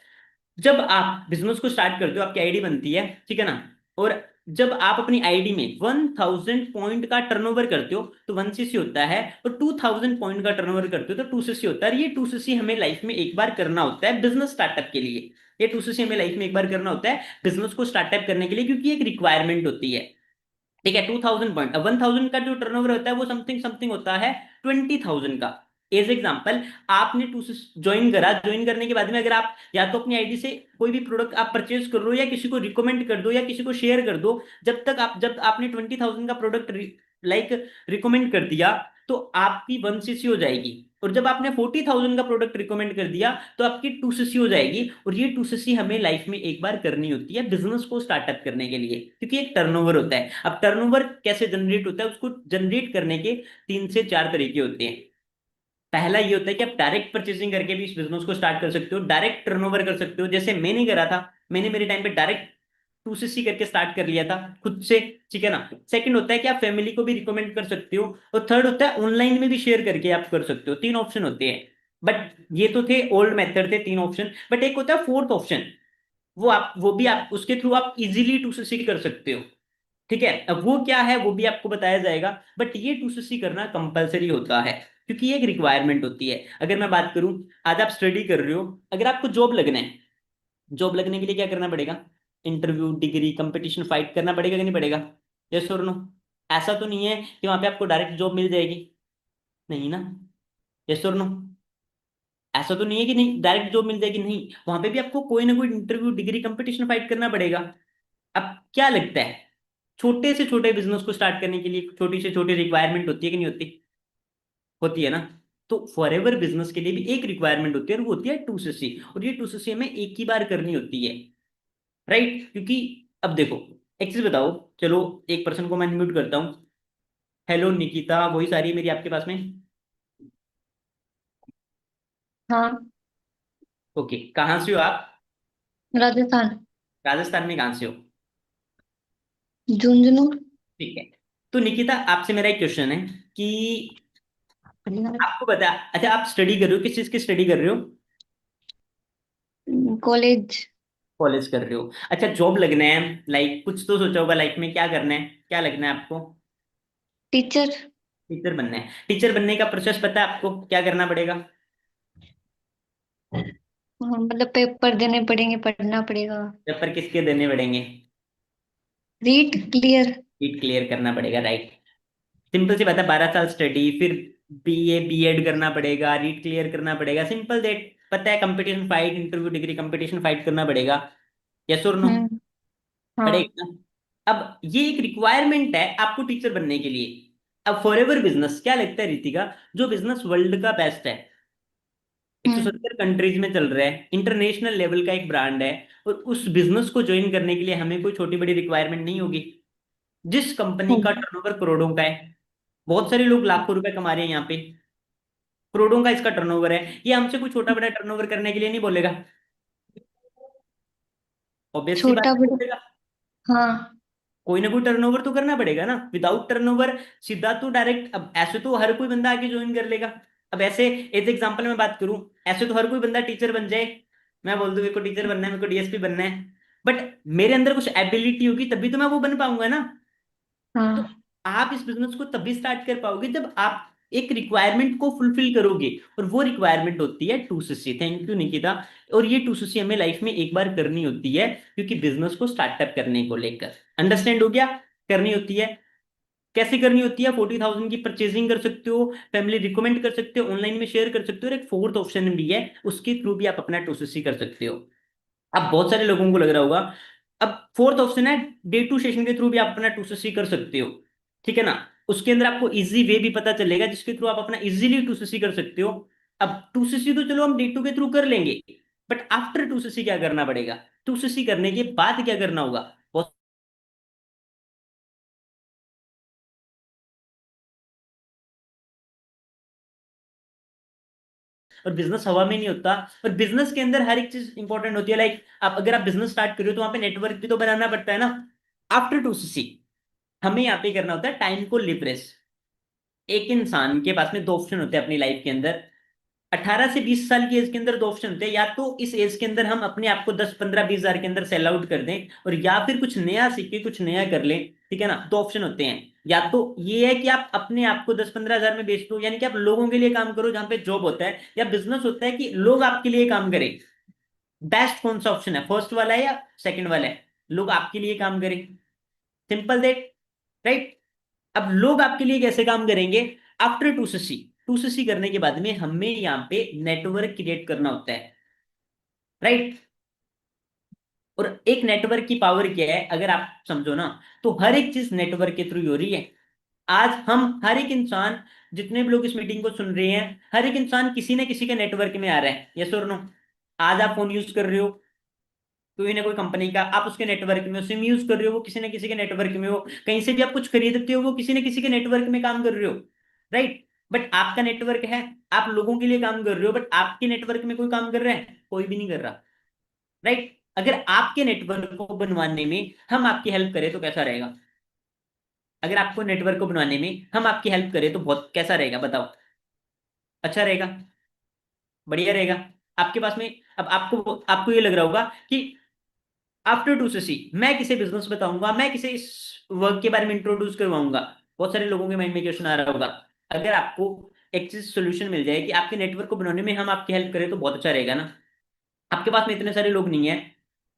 जब आप बिजनेस को स्टार्ट करते हो, आपकी आईडी बनती है, ठीक है ना। और जब आप अपनी आईडी में 1000 पॉइंट का टर्नओवर करते हो तो 1cc होता है, और 2000 पॉइंट का टर्नओवर करते हो तो 2cc होता है। और ये 2cc हमें लाइफ में एक बार करना होता है बिजनेस स्टार्टअप के लिए। ये 2cc हमें लाइफ में एक बार करना होता है बिजनेस को स्टार्टअप करने के लिए, क्योंकि एक रिक्वायरमेंट होती है, ठीक है। 2000 पॉइंट, 1000 का जो टर्नओवर होता है वो समथिंग समथिंग होता है 20,000 का। एज एग्जाम्पल, आपने टू ज्वाइन करा, ज्वाइन करने के बाद में अगर आप या तो अपनी आईडी से कोई भी प्रोडक्ट आप परचेज कर लो, या किसी को रिकमेंड कर दो, या किसी को शेयर कर दो, जब आपने 20,000 का प्रोडक्ट लाइक रिकमेंड कर दिया तो आपकी 1cc हो जाएगी। और जब आपने 40,000 का प्रोडक्ट रिकमेंड कर दिया तो आपकी 2cc हो जाएगी। और ये 2cc हमें लाइफ में एक बार करनी होती है बिजनेस को स्टार्टअप करने के लिए, क्योंकि एक टर्नओवर होता है। अब टर्नओवर कैसे जनरेट होता है, उसको जनरेट करने के 3 से 4 तरीके होते हैं। पहला ये होता है कि आप डायरेक्ट परचेसिंग करके भी इस बिजनेस को स्टार्ट कर सकते हो, डायरेक्ट टर्नओवर कर सकते हो, जैसे मैंने करा था। मैंने मेरे टाइम पे डायरेक्ट 2cc करके स्टार्ट कर लिया था खुद से, ठीक है ना। सेकंड होता है कि आप फैमिली को भी रिकमेंड कर सकते हो, और थर्ड होता है ऑनलाइन में भी शेयर करके आप कर सकते हो। 3 ऑप्शन होते हैं। बट ये तो थे ओल्ड मेथड, थे 3 ऑप्शन। बट एक होता है फोर्थ ऑप्शन, वो भी आप उसके थ्रू आप इजीली 2cc कर सकते हो, ठीक है। अब वो क्या है वो भी आपको बताया जाएगा। बट ये 2cc करना कंपलसरी होता है, क्योंकि ये एक रिक्वायरमेंट होती है। अगर मैं बात करूं, आज आप स्टडी कर रहे हो, अगर आपको जॉब लगना है, जॉब लगने के लिए क्या करना पड़ेगा? इंटरव्यू, डिग्री, कंपटीशन फाइट करना पड़ेगा कि नहीं पड़ेगा? यस और नो? ऐसा तो नहीं है कि वहां पे आपको डायरेक्ट जॉब मिल जाएगी, नहीं ना। यस और नो? ऐसा तो नहीं है कि नहीं डायरेक्ट जॉब मिल जाएगी, नहीं। वहां पे भी आपको कोई ना कोई इंटरव्यू, डिग्री, कंपटीशन फाइट करना पड़ेगा। अब क्या लगता है, छोटे से छोटे बिजनेस को स्टार्ट करने के लिए छोटी से छोटी रिक्वायरमेंट होती है कि नहीं होती? होती है ना। तो फॉरएवर बिजनेस के लिए भी एक रिक्वायरमेंट होती है, और वो होती है 2cc। और ये 2cc हमें एक ही बार करनी होती है, राइट। क्योंकि अब देखो, एक चीज बताओ, चलो एक पर्सन को मैं म्यूट करता हूँ। हेलो निकिता, वही सारी है मेरी आपके पास में? हाँ। ओके, कहाँ से हो आप? राजस्थान। राजस्थान में कहाँ से हो? झुंझुनू। ठीक है। तो निकिता, आपसे मेरा एक क्वेश्चन है कि आपको बता, अच्छा आप स्टडी कर रहे हो, किस चीज की स्टडी कर रहे हो? कॉलेज। कॉलेज कर रहे हो, अच्छा। जॉब लगना है, लाइक कुछ तो सोचा होगा लाइफ में, क्या करना है, क्या लगना है आपको? टीचर। टीचर बनना है। टीचर बनने का प्रोसेस पता है आपको, क्या करना पड़ेगा? मतलब पेपर देने पड़ेंगे, पढ़ना पड़ेगा। पेपर किसके देने पड़ेंगे? रीट क्लियर। नीट क्लियर करना पड़ेगा, राइट। सिंपल सी बात है, 12 साल स्टडी, फिर BA BEd करना पड़ेगा, रीट क्लियर करना पड़ेगा, सिंपल दैट। पता है, competition fight, interview, degree, competition fight करना पड़ेगा। यस और नो? हम्म। हाँ। पड़ेगा ना। अब ये एक रिक्वायरमेंट है आपको टीचर बनने के लिए। अब फॉरएवर बिजनेस, क्या लगता है रितिका, जो बिजनेस वर्ल्ड का बेस्ट है, हम्म। 170 कंट्रीज में चल रहा है, इंटरनेशनल लेवल का एक ब्रांड है, और उस बिजनेस को ज्वाइन करने के लिए हमें कोई छोटी बड़ी रिक्वायरमेंट नहीं होगी। जिस कंपनी का हम्म। टर्नओवर करोड़ों का है, बहुत सारे लोग लाखों रुपए कमा रहे हैं यहाँ पे, करोड़ों का इसका टर्नओवर है, ये हमसे कोई छोटा बड़ा टर्नओवर करने के लिए नहीं बोलेगा। ऑब्वियस सी बात छोटा है, बड़ा। बोलेगा। हाँ। कोई ना कोई टर्नओवर तो करना पड़ेगा ना। विदाउट टर्नओवर सीधा तो डायरेक्ट, अब ऐसे तो हर कोई बंदा आके ज्वाइन कर लेगा। अब ऐसे एज एग्जांपल में बात करूं, ऐसे तो हर कोई बंदा टीचर बन जाए, मैं बोल दूं मेरे को टीचर बनना है, मेरे को DSP बनना है, बट मेरे अंदर कुछ एबिलिटी होगी तभी तो मैं वो बन पाऊंगा ना। तो हाँ। आप इस बिजनेस को तभी स्टार्ट कर पाओगे जब आप एक रिक्वायरमेंट को फुलफिल करोगे, और वो रिक्वायरमेंट होती है 2cc। Thank you Nikita. और ये 2cc हमें लाइफ में एक बार करनी होती है, क्योंकि बिजनेस को स्टार्टअप करने को लेकर, अंडरस्टैंड हो गया, करनी होती है। कैसे करनी होती है? 40,000 की परचेजिंग कर सकते हो, फैमिली रिकमेंड कर सकते हो, ऑनलाइन में शेयर कर सकते हो, और एक फोर्थ ऑप्शन भी है, उसके थ्रू भी आप अपना 2cc कर सकते हो। अब बहुत सारे लोगों को लग रहा होगा, अब फोर्थ ऑप्शन है डे टू सेशन के थ्रू भी आप अपना 2cc कर सकते हो, ठीक है ना? उसके अंदर आपको इजी वे भी पता चलेगा जिसके थ्रू आप अपना इजीली 2cc कर सकते हो। अब 2cc तो चलो हम डे टू के थ्रू कर लेंगे, बट आफ्टर 2cc क्या करना पड़ेगा? 2cc करने के बाद क्या करना होगा? बहुत, और बिजनेस हवा में नहीं होता। और बिजनेस के अंदर हर एक चीज इंपॉर्टेंट होती है, लाइक आप अगर आप बिजनेस स्टार्ट कर रहे हो तो वहां पे नेटवर्क भी तो बनाना पड़ता है ना। आफ्टर 2cc हमें यहाँ पे करना होता है टाइम को लिवरेज। एक इंसान के पास में दो ऑप्शन होते हैं अपनी लाइफ के अंदर, 18 से 20 साल की एज के अंदर दो ऑप्शन होते हैं, या तो इस एज के अंदर हम अपने आप को 10 15 20 हजार के अंदर सेल आउट कर दें, और या फिर कुछ नया सीख के कुछ नया कर लें, ठीक है ना? दो ऑप्शन होते हैं, या तो ये है कि आप अपने आप को 10 15 हजार में बेच दो, यानी कि आप लोगों के लिए काम करो जहां पे जॉब होता है, या बिजनेस होता है कि लोग आपके लिए काम करें। बेस्ट कौन सा ऑप्शन है, फर्स्ट वाला है या सेकंड वाला है? लोग आपके लिए काम करें, सिंपल दैट, राइट? अब लोग आपके लिए कैसे काम करेंगे? आफ्टर 2cc, 2cc करने के बाद में हमें यहाँ पे नेटवर्क क्रिएट करना होता है, राइट? और एक नेटवर्क की पावर क्या है अगर आप समझो ना, तो हर एक चीज नेटवर्क के थ्रू हो रही है। आज हम हर एक इंसान, जितने भी लोग इस मीटिंग को सुन रहे हैं, हर एक इंसान किसी न किसी के नेटवर्क में आ रहा है, यस और नो? आज आप फोन यूज कर रहे हो कोई ना कोई कंपनी का, आप उसके नेटवर्क में हो, सिम यूज कर रहे हो वो किसी न किसी के नेटवर्क में हो, कहीं से भी आप कुछ खरीदते हो वो किसी न किसी के नेटवर्क में काम कर रहे हो, राइट? बट आपका नेटवर्क है, आप लोगों के लिए काम कर रहे हो, बट आपके नेटवर्क में कोई काम कर रहा है? कोई भी नहीं कर रहा, राइट? अगर आपके नेटवर्क को बनवाने में हम आपकी हेल्प करें तो कैसा रहेगा? अगर आपको नेटवर्क को बनवाने में हम आपकी हेल्प करें तो बहुत कैसा रहेगा, बताओ? अच्छा रहेगा, बढ़िया रहेगा। आपके पास में, अब आपको आपको ये लग रहा होगा कि आफ्टर 2cc मैं किसे बिजनेस बताऊंगा, मैं किसे इस वर्क के बारे में इंट्रोड्यूस करवाऊंगा? बहुत सारे लोगों के माइंड में क्वेश्चन आ रहा होगा। अगर आपको एक चीज सोल्यूशन मिल जाए कि आपके नेटवर्क को बनाने में हम आपकी हेल्प करें तो बहुत अच्छा रहेगा ना। आपके पास में इतने सारे लोग नहीं है,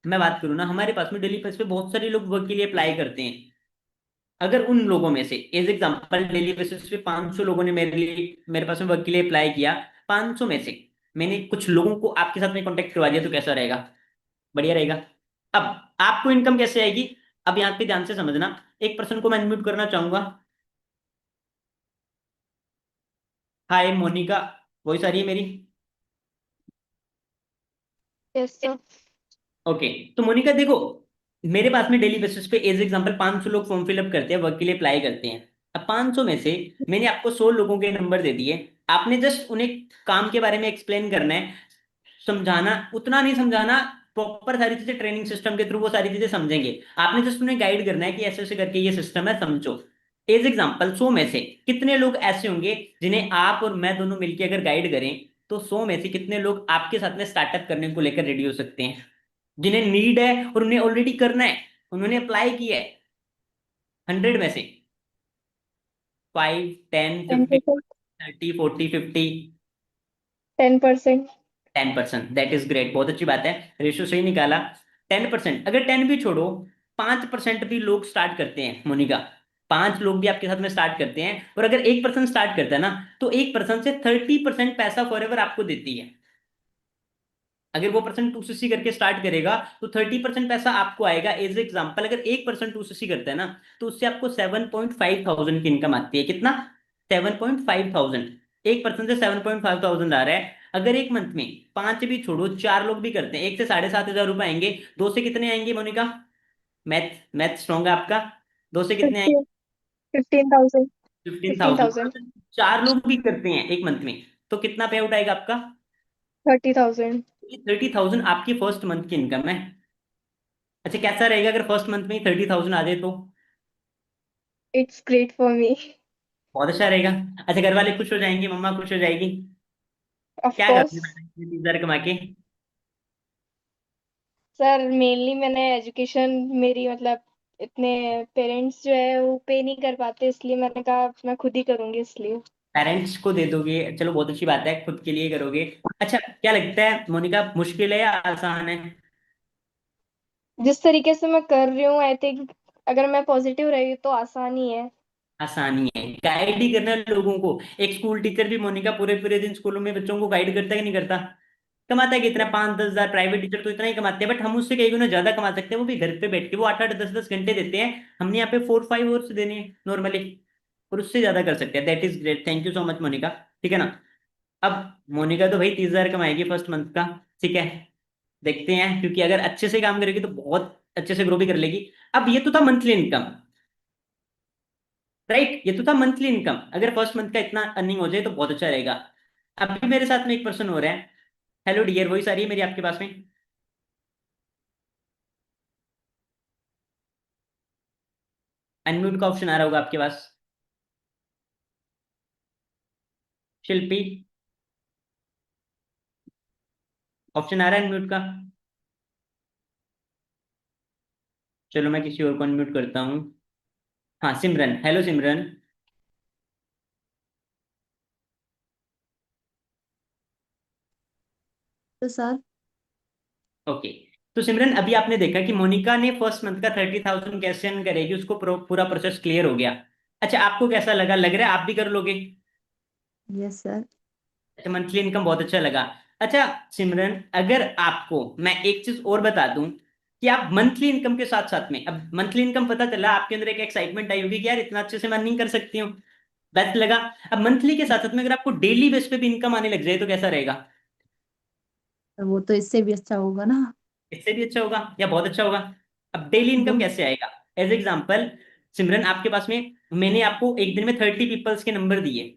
मैं बात करूँ ना, हमारे पास में डेली बेसिस पे बहुत सारे लोग वर्क के लिए अप्लाई करते हैं। अगर उन लोगों में से एज एग्जांपल डेली बेसिस पे 500 लोगों ने मेरे पास में वर्क के लिए अप्लाई किया, 500 में से मैंने कुछ लोगों को आपके साथ में कांटेक्ट करवा दिया, तो कैसा रहेगा? बढ़िया रहेगा। अब आपको इनकम कैसे आएगी? अब यहाँ पे ध्यान से समझना, एक पर्सन को मैं अनम्यूट करना चाहूंगा। हाय मोनिका, वॉइस आ रही है मेरी? Yes sir. ओके, तो मोनिका देखो, मेरे पास में डेली बेसिस पे एज एग्जांपल 500 लोग फॉर्म फिलअप करते हैं, वर्क के लिए अप्लाई करते हैं। अब 500 में से मैंने आपको 100 लोगों के नंबर दे दिए, आपने जस्ट उन्हें काम के बारे में एक्सप्लेन करना है, समझाना, उतना नहीं समझाना, प्रॉपर सारी चीजें ट्रेनिंग सिस्टम के थ्रू वो सारी चीजें समझेंगे, आपने जस्ट उन्हें गाइड करना है कि ऐसे ऐसे करके ये सिस्टम है, समझो। एज एग्जांपल 100 में से कितने लोग ऐसे होंगे जिन्हें आप और मैं दोनों मिलकर अगर गाइड करें, तो 100 में से कितने लोग आपके साथ में स्टार्टअप करने को लेकर रेडी हो सकते हैं, जिन्हें नीड है और उन्हें ऑलरेडी करना है, उन्होंने अप्लाई किया है? 100 में से 5 10 ten 15 percent 30 40 50? 10%। 10%, that is great, बहुत अच्छी बात है, रेशियो सही निकाला। 10%, अगर 10 भी छोड़ो, 5% भी लोग स्टार्ट करते हैं मोनिका, 5 लोग भी आपके साथ में स्टार्ट करते हैं, और अगर 1% स्टार्ट करता है ना, तो 1% से 30% पैसा फॉर एवर आपको देती है। अगर वो पर्सन 2cc करके स्टार्ट करेगा तो 30% पैसा आपको आएगा। एज एग्जाम्पल अगर 1% 2cc करता है ना, तो उससे आपको 7.5 थाउजेंड की इनकम आती है। कितना? 7.5 थाउजेंड। 1% से 7.5 थाउजेंड आ रहा है। अगर एक मंथ में 5 भी छोड़ो, 4 लोग भी करते हैं, एक से 7,500 रुपए आएंगे, दो से कितने आएंगे मोनिका? मैथ मैथ स्ट्रॉन्ग है आपका? दो से कितने आएंगे? 15,000। 15,000। 15,000। 4 लोग भी करते हैं एक मंथ में, तो कितना पे आउट आएगा आपका? 30,000। 30,000 आपकी फर्स्ट मंथ की इनकम है। अच्छा, कैसा रहेगा अगर फर्स्ट मंथ में ही 30,000 आ जाए तो? It's great for me. बहुत अच्छा रहेगा। अच्छा, घर वाले खुश हो जाएंगे, मम्मा खुश हो जाएगी? ऑफ क्या कोर्स। करोगे बेटा 30,000 कमा के? सर मेनली मैंने एजुकेशन, मेरी मतलब इतने पेरेंट्स जो है वो पे नहीं कर पाते, इसलिए मैंने कहा मैं खुद ही करूंगी इसलिए। पेरेंट्स को दे दोगे, चलो बहुत अच्छी बात है, खुद के लिए करोगे। अच्छा, क्या लगता है मोनिका, मुश्किल है या आसान है? जिस तरीके से मैं कर रही हूँ आई थिंक अगर मैं पॉजिटिव रही तो आसानी है। आसानी है, गाइड ही करना लोगों को। एक स्कूल टीचर भी मोनिका पूरे पूरे दिन स्कूलों में बच्चों को गाइड करता है कि नहीं करता? कमाता है कितना, 5-10 हजार। प्राइवेट टीचर तो इतना ही कमाते हैं, बट हम उससे कई गुना ज्यादा कमा सकते हैं, वो भी घर पे बैठ के। वो 8-8 10-10 घंटे देते हैं, हमने यहाँ पे 4-5 आवर्स देने हैं नॉर्मली, और उससे ज्यादा कर सकते हैं। That is great, thank you so much Monika. ठीक है ना? अब मोनिका तो भाई 30 हजार कमाएगी फर्स्ट मंथ का। ठीक है, देखते हैं, क्योंकि अगर अच्छे से काम करेगी तो बहुत अच्छे से ग्रो भी कर लेगी। अब ये तो था मंथली इनकम, राइट? ये तो था मंथली इनकम। अगर फर्स्ट मंथ का इतना अर्निंग हो जाए तो बहुत अच्छा रहेगा। अभी मेरे साथ में एक पर्सन हो रहा है। हेलो डियर, वॉइस आ रही है मेरी आपके पास में? अनम्यूट का ऑप्शन आ रहा होगा आपके पास। शिल्पी, ऑप्शन आ रहा है अनम्यूट का? चलो मैं किसी और को अनम्यूट करता हूँ। हाँ, सिमरन, हेलो सिमरन। तो सर। ओके, तो सिमरन अभी आपने देखा कि मोनिका ने फर्स्ट मंथ का 30,000 कैसे अर्न करेगी, उसको पूरा प्रोसेस क्लियर हो गया। अच्छा, आपको कैसा लगा? लग रहा है आप भी कर लोगे? Yes sir. अच्छा, मंथली इनकम बहुत अच्छा लगा। अच्छा सिमरन, अगर आपको मैं एक चीज और बता दूं कि आप मंथली इनकम के साथ साथ में, अब मंथली इनकम पता चला, आपके अंदर एक एक्साइटमेंट आई होगी कि यार इतना अच्छे से मैं अर्निंग कर सकती हूँ, बेस्ट लगा। अब मंथली के साथ साथ में अगर आपको डेली बेस पे भी इनकम आने लग जाए तो कैसा रहेगा? तो वो तो इससे भी अच्छा होगा ना। इससे भी अच्छा होगा या बहुत अच्छा होगा? अब डेली इनकम वो कैसे आएगा? एज एग्जाम्पल, सिमरन आपके पास में, मैंने आपको एक दिन में 30 पीपल्स के नंबर दिए,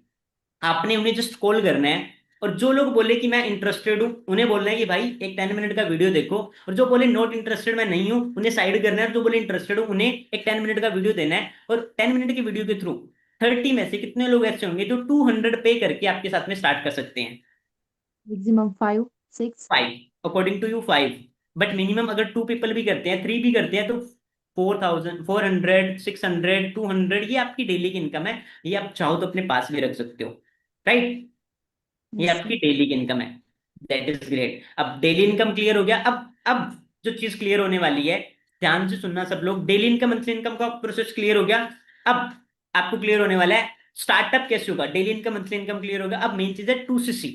आपने उन्हें जस्ट कॉल करना है। और जो लोग बोले कि मैं इंटरेस्टेड हूं, उन्हें बोलना है कि भाई एक 10 मिनट का वीडियो देखो। और जो बोले नॉट इंटरेस्टेड, मैं नहीं हूं, उन्हें साइड करना है। और जो बोले इंटरेस्टेड हूं, उन्हें एक 10 मिनट का वीडियो देना है। और 10 मिनट के वीडियो के थ्रू 30 में से कितने लोग ऐसे होंगे जो 200 पे करके आपके साथ में स्टार्ट कर सकते हैं? Maximum 5 6। 5, according to you 5। But minimum अगर 2 पीपल भी करते हैं, 3 भी करते हैं, तो 4,000, 400, 600, 200, ये आपकी डेली की इनकम है। ये आप चाहो तो अपने पास भी रख सकते हो, राइट? ये यस आपकी सर। डेली की इनकम है। That is great. अब डेली इनकम क्लियर हो गया। अब जो चीज क्लियर होने वाली है, ध्यान से सुनना सब लोग। डेली इनकम, मंथली इनकम का प्रोसेस क्लियर हो गया। अब आपको क्लियर होने वाला है स्टार्टअप कैसे होगा। Daily income, monthly income clear होगा। अब मेन चीज है 2cc।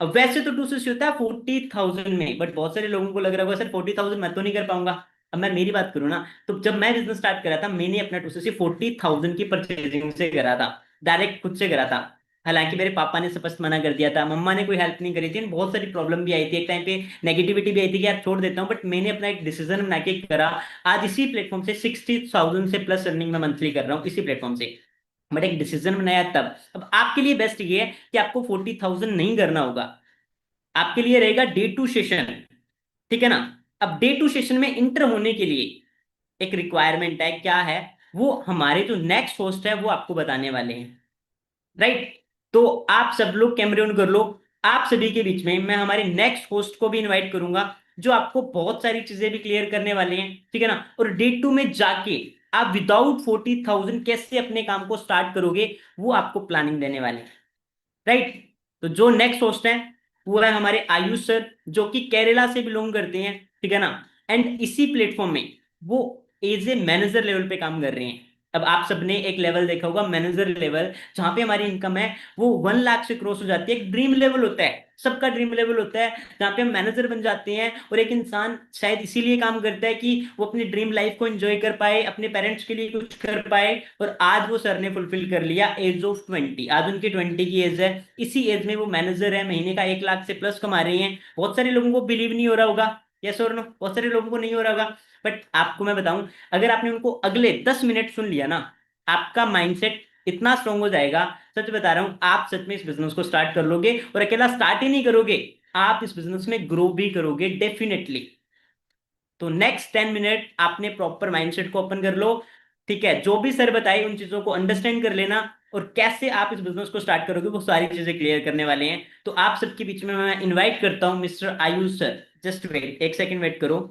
अब वैसे तो 2cc होता है 40,000 में, बट बहुत सारे लोगों को लग रहा होगा सर 40,000 मैं तो नहीं कर पाऊंगा। अब मैं मेरी बात करूँ ना, तो जब मैं बिजनेस स्टार्ट करा था, मैंने अपना 2cc 40,000 की परचेजिंग से करा था, डायरेक्ट खुद से करा था। हालांकि मेरे पापा ने स्पष्ट मना कर दिया था, मम्मा ने कोई हेल्प नहीं करी थी, बहुत सारी प्रॉब्लम भी आई थी, एक टाइम पे नेगेटिविटी भी आई थी कि यार छोड़ देता हूँ, बट मैंने अपना एक डिसीजन बना के करा। आज इसी प्लेटफॉर्म से 60,000 से प्लस अर्निंग में मंथली कर रहा हूँ, इसी प्लेटफॉर्म से। बट एक डिसीजन बनाया तब। अब आपके लिए बेस्ट ये है कि आपको 40,000 नहीं करना होगा, आपके लिए रहेगा डे टू सेशन। ठीक है ना? अब डे टू सेशन में इंटर होने के लिए एक रिक्वायरमेंट है, क्या है वो? हमारे जो नेक्स्ट होस्ट है वो आपको बताने वाले हैं, राइट? तो आप सब लोग कैमरे ऑन कर लो। आप सभी के बीच में मैं हमारे नेक्स्ट होस्ट को भी इनवाइट करूंगा, जो आपको बहुत सारी चीजें भी क्लियर करने वाले हैं। ठीक है ना? और डे टू में जाके आप विदाउट 40,000 कैसे अपने काम को स्टार्ट करोगे, वो आपको प्लानिंग देने वाले हैं, राइट? तो जो नेक्स्ट होस्ट है वो है हमारे आयुष सर, जो कि केरला से बिलोंग करते हैं। ठीक है ना? एंड इसी प्लेटफॉर्म में वो एज ए मैनेजर लेवल पे काम कर रहे हैं। अब आप सबने एक लेवल देखा होगा, मैनेजर लेवल, जहां पे हमारी इनकम है वो 1 लाख से क्रॉस हो जाती है। एक ड्रीम लेवल होता है, सबका ड्रीम लेवल होता है, जहाँ पे हम मैनेजर बन जाते हैं। और एक इंसान शायद इसीलिए काम करता है कि वो अपनी ड्रीम लाइफ को एंजॉय कर पाए, अपने पेरेंट्स के लिए कुछ कर पाए। और आज वो सर ने फुलफिल कर लिया एज ऑफ 20। आज उनकी 20 की एज है, इसी एज में वो मैनेजर है, महीने का 1 लाख से प्लस कमा रहे हैं। बहुत सारे लोगों को बिलीव नहीं हो रहा होगा, यस और नो, बहुत सारे लोगों को नहीं हो रहा होगा। बट आपको मैं बताऊं, अगर आपने उनको अगले 10 मिनट सुन लिया ना, आपका माइंडसेट इतना स्ट्रांग हो जाएगा। सच बता रहा हूं, आप सच में इस बिजनेस को स्टार्ट कर लोगे। और अकेला स्टार्ट ही नहीं करोगे, आप इस बिजनेस में ग्रो भी करोगे डेफिनेटली। तो नेक्स्ट 10 मिनट आपने प्रॉपर माइंडसेट को ओपन कर लो। ठीक है? जो भी सर बताए उन चीजों को अंडरस्टैंड कर लेना, और कैसे आप इस बिजनेस को स्टार्ट करोगे वो सारी चीजें क्लियर करने वाले हैं। तो आप सबके बीच में मैं इनवाइट करता हूं mister Ayush sir. Just wait, एक सेकंड वेट करो।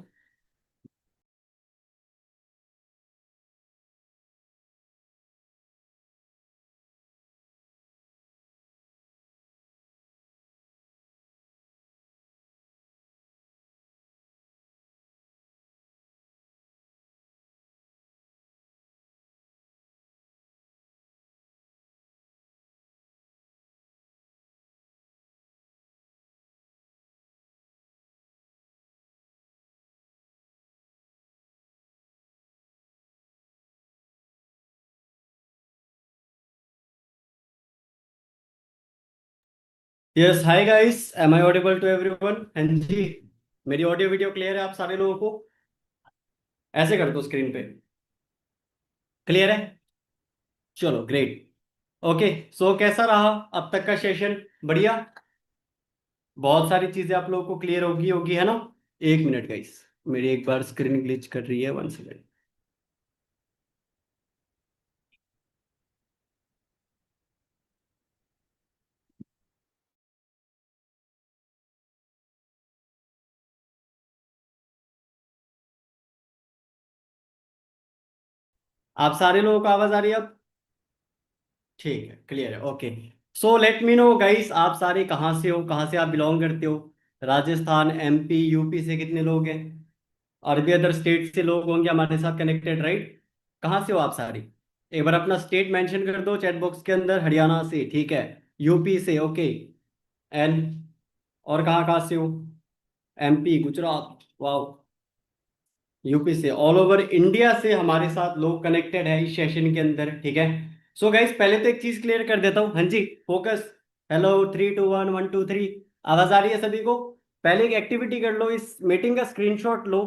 Yes, hi guys, am I audible to everyone? हाँ जी, मेरी ऑडियो वीडियो क्लियर है आप सारे लोगों को? ऐसे कर दो स्क्रीन पे, क्लियर है? चलो ग्रेट। ओके, सो कैसा रहा अब तक का सेशन? बढ़िया, बहुत सारी चीजें आप लोगों को क्लियर होगी होगी है ना? एक मिनट गाइस, मेरी एक बार स्क्रीन ग्लिच कर रही है, 1 सेकेंड। आप सारे लोगों को आवाज आ रही है अब? ठीक है, क्लियर है, okay. So let me know guys, आप सारे कहाँ से हो, कहाँ से आप बिलोंग करते हो? राजस्थान, एमपी, यूपी से कितने लोग हैं? और भी अदर स्टेट से लोग होंगे हमारे साथ कनेक्टेड, राइट? कहाँ से हो आप सारी? एक बार अपना स्टेट मेंशन कर दो चैट बॉक्स के अंदर। हरियाणा से, ठीक है। यूपी से, ओके। एन, और कहाँ कहाँ से हो? एमपी, गुजरात, वाह। यूपी से, ऑल ओवर इंडिया से हमारे साथ लोग कनेक्टेड है इस सेशन के अंदर, ठीक है। सो गाइस, पहले तो एक चीज क्लियर कर देता हूँ, हाँ जी, फोकस। हेलो, 3 2 1 1 2 3, आवाज आ रही है सभी को? पहले एक एक्टिविटी कर लो, इस मीटिंग का स्क्रीनशॉट लो,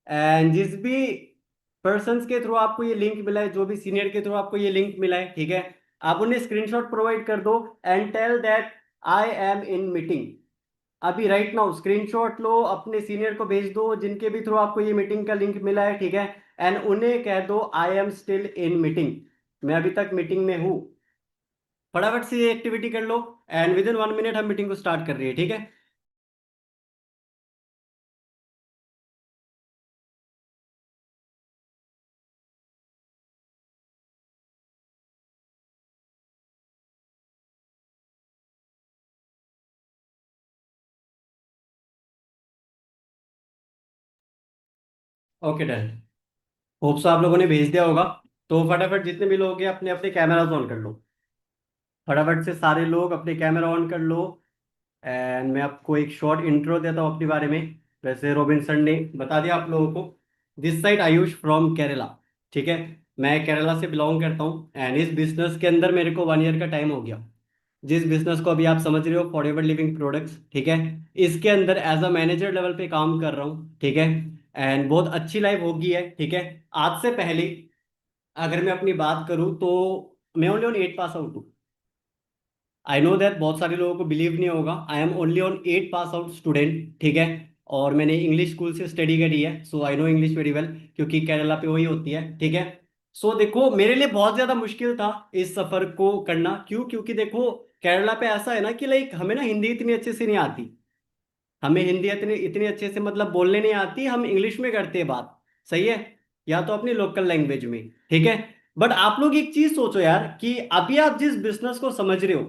एंड जिस भी पर्सन्स के थ्रू आपको ये लिंक मिला है, जो भी सीनियर के थ्रू आपको ये लिंक मिला है, ठीक है, आप उन्हें स्क्रीनशॉट प्रोवाइड कर दो and tell that I am in meeting. अभी राइट नाउ स्क्रीनशॉट लो, अपने सीनियर को भेज दो जिनके भी थ्रू आपको ये मीटिंग का लिंक मिला है, ठीक है। एंड उन्हें कह दो I am still in meeting, मैं अभी तक मीटिंग में हूँ। फटाफट से ये एक्टिविटी कर लो, एंड विद इन 1 मिनट हम मीटिंग को स्टार्ट कर रही है, ठीक है। ओके डन, होप सो आप लोगों ने भेज दिया होगा। तो फटाफट जितने भी लोग हैं अपने अपने कैमराज ऑन कर लो, फटाफट से सारे लोग अपने कैमरा ऑन कर लो। एंड मैं आपको एक शॉर्ट इंट्रो देता हूँ अपने बारे में। वैसे रॉबिन सर ने बता दिया आप लोगों को। This side Ayush from Kerala, ठीक है। मैं केरला से बिलोंग करता हूँ, एंड इस बिजनेस के अंदर मेरे को 1 ईयर का टाइम हो गया। जिस बिजनेस को अभी आप समझ रहे हो, फॉरएवर लिविंग प्रोडक्ट्स, ठीक है, इसके अंदर एज अ मैनेजर लेवल पे काम कर रहा हूँ, ठीक है। एंड बहुत अच्छी लाइफ होगी है, ठीक है। आज से पहले अगर मैं अपनी बात करूँ तो मैं ओनली ऑन 8 पास आउट हूँ। आई नो दैट बहुत सारे लोगों को बिलीव नहीं होगा, I am only on 8 pass out student, ठीक है। और मैंने इंग्लिश स्कूल से स्टडी करी है, so I know English very well, क्योंकि केरला पे वही होती है, ठीक है। सो देखो, मेरे लिए बहुत ज्यादा मुश्किल था इस सफर को करना। क्यों? क्योंकि देखो, केरला पे ऐसा है ना कि लाइक हमें ना हिंदी इतनी अच्छे से नहीं आती। हमें हिंदी इतनी इतनी अच्छे से मतलब बोलने नहीं आती, हम इंग्लिश में करते हैं बात, सही है, या तो अपनी लोकल लैंग्वेज में, ठीक है। बट आप लोग एक चीज सोचो यार, कि अभी आप जिस बिजनेस को समझ रहे हो,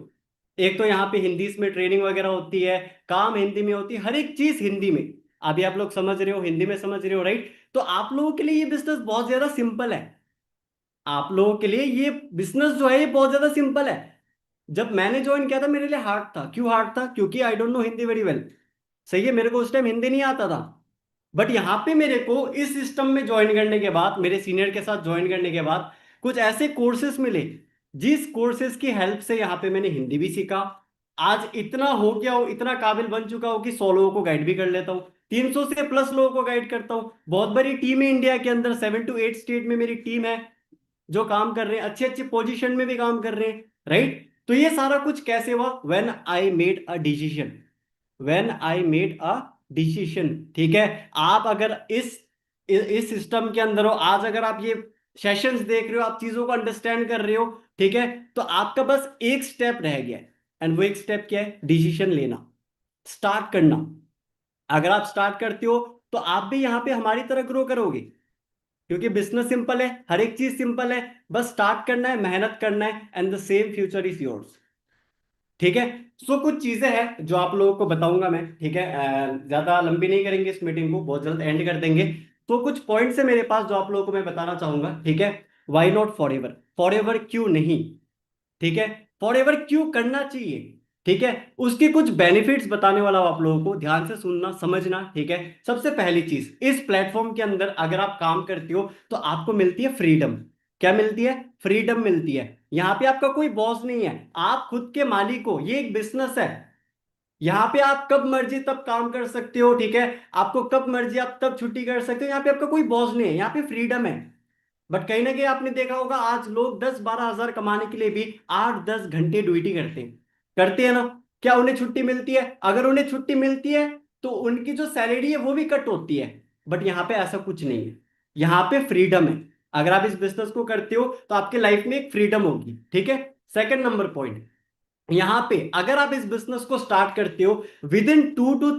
एक तो यहाँ पे हिंदी में ट्रेनिंग वगैरह होती है, काम हिंदी में होती है, हर एक चीज हिंदी में। अभी आप लोग समझ रहे हो, हिंदी में समझ रहे हो, राइट? तो आप लोगों के लिए ये बिजनेस बहुत ज्यादा सिंपल है। आप लोगों के लिए ये बिजनेस जो है ये बहुत ज्यादा सिंपल है। जब मैंने ज्वाइन किया था मेरे लिए हार्ड था। क्यों हार्ड था? क्योंकि I don't know Hindi very well, सही है, मेरे को उस टाइम हिंदी नहीं आता था। बट यहाँ पे मेरे को इस सिस्टम में ज्वाइन करने के बाद, मेरे सीनियर के साथ ज्वाइन करने के बाद, कुछ ऐसे कोर्सेज मिले जिस कोर्सेज की हेल्प से यहाँ पे मैंने हिंदी भी सीखा। आज इतना हो गया हो, इतना काबिल बन चुका हो कि 100 लोगों को गाइड भी कर लेता हूँ, 300 से प्लस लोगों को गाइड करता हूँ। बहुत बड़ी टीम है इंडिया के अंदर, 7 to 8 स्टेट में मेरी टीम है जो काम कर रहे हैं, अच्छी अच्छी पोजीशन में भी काम कर रहे हैं, राइट? तो ये सारा कुछ कैसे हुआ? When I made a decision, when I made a decision, ठीक है। आप अगर इस सिस्टम के अंदर हो, आज अगर आप ये सेशंस देख रहे हो, आप चीजों को अंडरस्टैंड कर रहे हो, ठीक है, तो आपका बस एक स्टेप रह गया है। एंड वो एक स्टेप क्या है? डिसीजन लेना, स्टार्ट करना। अगर आप स्टार्ट करते हो तो आप भी यहां पे हमारी तरह ग्रो करोगे, क्योंकि बिजनेस सिंपल है, हर एक चीज सिंपल है। बस स्टार्ट करना है, मेहनत करना है, and the same future is yours, ठीक है। सो कुछ चीजें हैं जो आप लोगों को बताऊंगा मैं, ठीक है। ज्यादा लंबी नहीं करेंगे इस मीटिंग को, बहुत जल्द एंड कर देंगे। तो कुछ पॉइंट्स है मेरे पास जो आप लोगों को मैं बताना चाहूंगा, ठीक है। Why not forever? Forever क्यों नहीं? ठीक है, फॉर एवर क्यों करना चाहिए? ठीक है, उसके कुछ बेनिफिट्स बताने वाला हूं आप लोगों को, ध्यान से सुनना, समझना, ठीक है। सबसे पहली चीज, इस प्लेटफॉर्म के अंदर अगर आप काम करते हो तो आपको मिलती है फ्रीडम। क्या मिलती है? फ्रीडम मिलती है। यहां पे आपका कोई बॉस नहीं है, आप खुद के मालिक हो, ये एक बिजनेस है। यहाँ पे आप कब मर्जी तब काम कर सकते हो, ठीक है, आपको कब मर्जी आप तब छुट्टी कर सकते हो, यहाँ पे आपका कोई बॉस नहीं है, यहाँ पे फ्रीडम है। बट कहीं ना कहीं आपने देखा होगा आज लोग 10-12 हजार कमाने के लिए भी 8-10 घंटे ड्यूटी करते हैं ना। क्या उन्हें छुट्टी मिलती है? अगर उन्हें छुट्टी मिलती है तो उनकी जो सैलरी है वो भी कट होती है। बट यहाँ पे ऐसा कुछ नहीं है, यहाँ पे फ्रीडम है। अगर आप इस बिजनेस को करते हो तो आपके लाइफ में एक फ्रीडम होगी, ठीक है। सेकंड नंबर पॉइंट, यहां पे अगर आप इस बिजनेस को स्टार्ट करते हो विद इन 2 to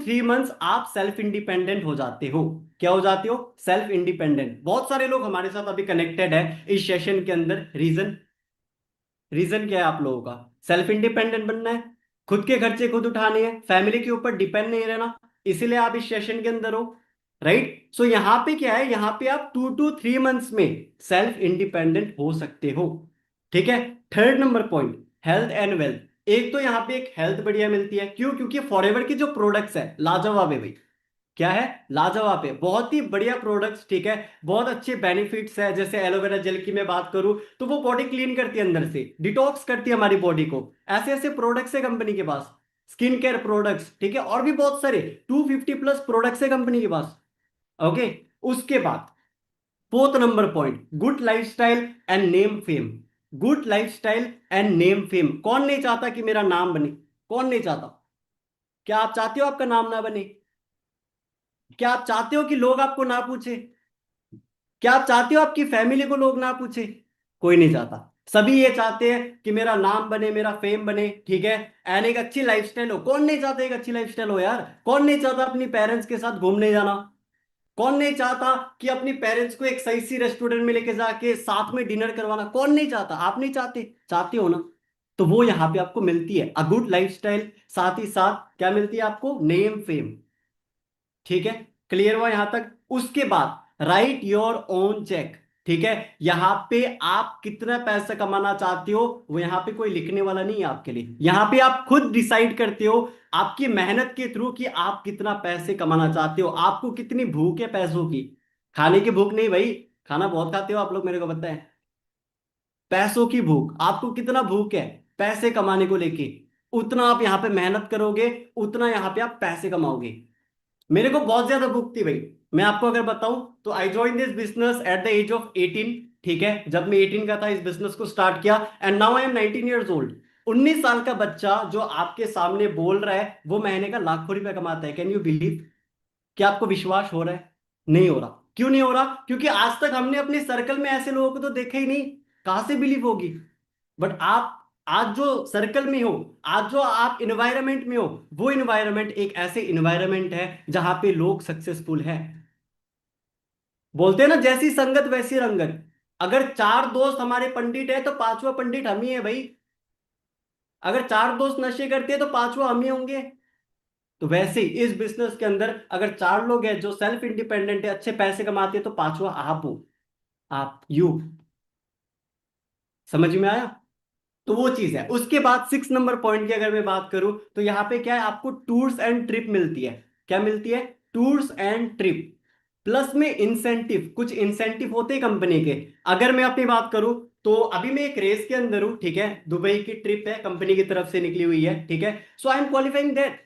3 मंथ्स आप सेल्फ इंडिपेंडेंट हो जाते हो। क्या हो जाते हो? Self independent. बहुत सारे लोग हमारे साथ अभी कनेक्टेड है इस सेशन के अंदर। रीजन क्या है आप लोगों का? सेल्फ इंडिपेंडेंट बनना है, खुद के खर्चे खुद उठाने हैं, फैमिली के ऊपर डिपेंड नहीं रहना, इसीलिए आप इस सेशन के अंदर हो, राइट। सो यहां पे क्या है, यहां पे आप 2 to 3 मंथ्स में सेल्फ इंडिपेंडेंट हो सकते हो, ठीक है। Third number point, health and wealth. एक तो यहाँ पे एक हेल्थ बढ़िया मिलती है, क्यों? क्योंकि फॉरएवर की जो प्रोडक्ट्स है लाजवाब है भाई। क्या है? लाजवाब है, बहुत ही बढ़िया प्रोडक्ट्स, ठीक है। बहुत अच्छे बेनिफिट्स है, जैसे एलोवेरा जेल की मैं बात करूं तो वो बॉडी क्लीन करती है, अंदर से डिटॉक्स करती है हमारी बॉडी को। ऐसे ऐसे प्रोडक्ट्स है कंपनी के पास, स्किन केयर प्रोडक्ट्स, ठीक है, और भी बहुत सारे 250+ प्रोडक्ट्स है कंपनी के पास, ओके। उसके बाद fourth number point, good lifestyle and name fame. Good lifestyle and name fame. कौन नहीं चाहता कि मेरा नाम बने? कौन नहीं चाहता? क्या आप चाहते हो आपका नाम ना बने? क्या आप चाहते हो कि लोग आपको ना पूछे? क्या आप चाहते हो आपकी फैमिली को लोग ना पूछे? कोई नहीं चाहता। सभी ये चाहते हैं कि मेरा नाम बने, मेरा फेम बने, ठीक है, एंड एक अच्छी लाइफस्टाइल हो। कौन नहीं चाहता एक अच्छी लाइफस्टाइल हो यार? कौन नहीं चाहता अपनी पेरेंट्स के साथ घूमने जाना? कौन नहीं चाहता कि अपनी पेरेंट्स को एक सही सी रेस्टोरेंट में लेके जाके साथ में डिनर करवाना? कौन नहीं चाहता? आप नहीं चाहते? चाहते हो ना। तो वो यहां पे आपको मिलती है अ गुड लाइफस्टाइल, साथ ही साथ क्या मिलती है आपको? नेम फेम, ठीक है। क्लियर हुआ यहां तक? उसके बाद राइट योर ओन चेक, ठीक है। यहां पे आप कितना पैसा कमाना चाहते हो वो यहां पे कोई लिखने वाला नहीं है आपके लिए। यहां पे आप खुद डिसाइड करते हो आपकी मेहनत के थ्रू कि आप कितना पैसे कमाना चाहते हो। आपको कितनी भूख है पैसों की? खाने की भूख नहीं भाई, खाना बहुत खाते हो आप लोग, मेरे को पता है। पैसों की भूख, आपको कितना भूख है पैसे कमाने को लेके, उतना आप यहां पे मेहनत करोगे, उतना यहां पे आप पैसे कमाओगे। मेरे को बहुत ज्यादा भूख थी भाई। मैं आपको अगर बताऊं तो I join this business at the age of 18, ठीक है। जब मैं 18 का था इस बिजनेस को स्टार्ट किया, and now I am 19 years old. 19 साल का बच्चा जो आपके सामने बोल रहा है वो महीने का लाखों रुपए कमाता है। Can you believe? क्या आपको विश्वास हो रहा है? नहीं हो रहा। क्यों नहीं हो रहा? क्योंकि आज तक हमने अपने सर्कल में ऐसे लोगों को तो देखा ही नहीं। कहां से बिलीव होगी? बट आप आज जो सर्कल में हो, आज जो आप इन्वायरमेंट में हो, वो इन्वायरमेंट एक ऐसे इन्वायरमेंट है जहां पे लोग सक्सेसफुल है। बोलते हैं ना, जैसी संगत वैसी रंगत। अगर 4 दोस्त हमारे पंडित है तो 5वां पंडित हम ही है भाई। अगर 4 दोस्त नशे करते हैं तो 5वां हम ही होंगे। तो वैसे ही इस बिजनेस के अंदर अगर 4 लोग हैं जो सेल्फ इंडिपेंडेंट है, अच्छे पैसे कमाते हैं, तो 5वां आप हो। आप, यू। समझ में आया? तो वो चीज है। उसके बाद 6 नंबर पॉइंट की अगर मैं बात करूं तो यहां पे क्या है, आपको टूर्स एंड ट्रिप मिलती है। क्या मिलती है? टूर्स एंड ट्रिप, प्लस में इंसेंटिव। कुछ इंसेंटिव होते हैं कंपनी के। अगर मैं अपनी बात करूं तो अभी मैं एक रेस के अंदर हूं, ठीक है। दुबई की ट्रिप है, कंपनी की तरफ से निकली हुई है, ठीक है। So I am qualifying that.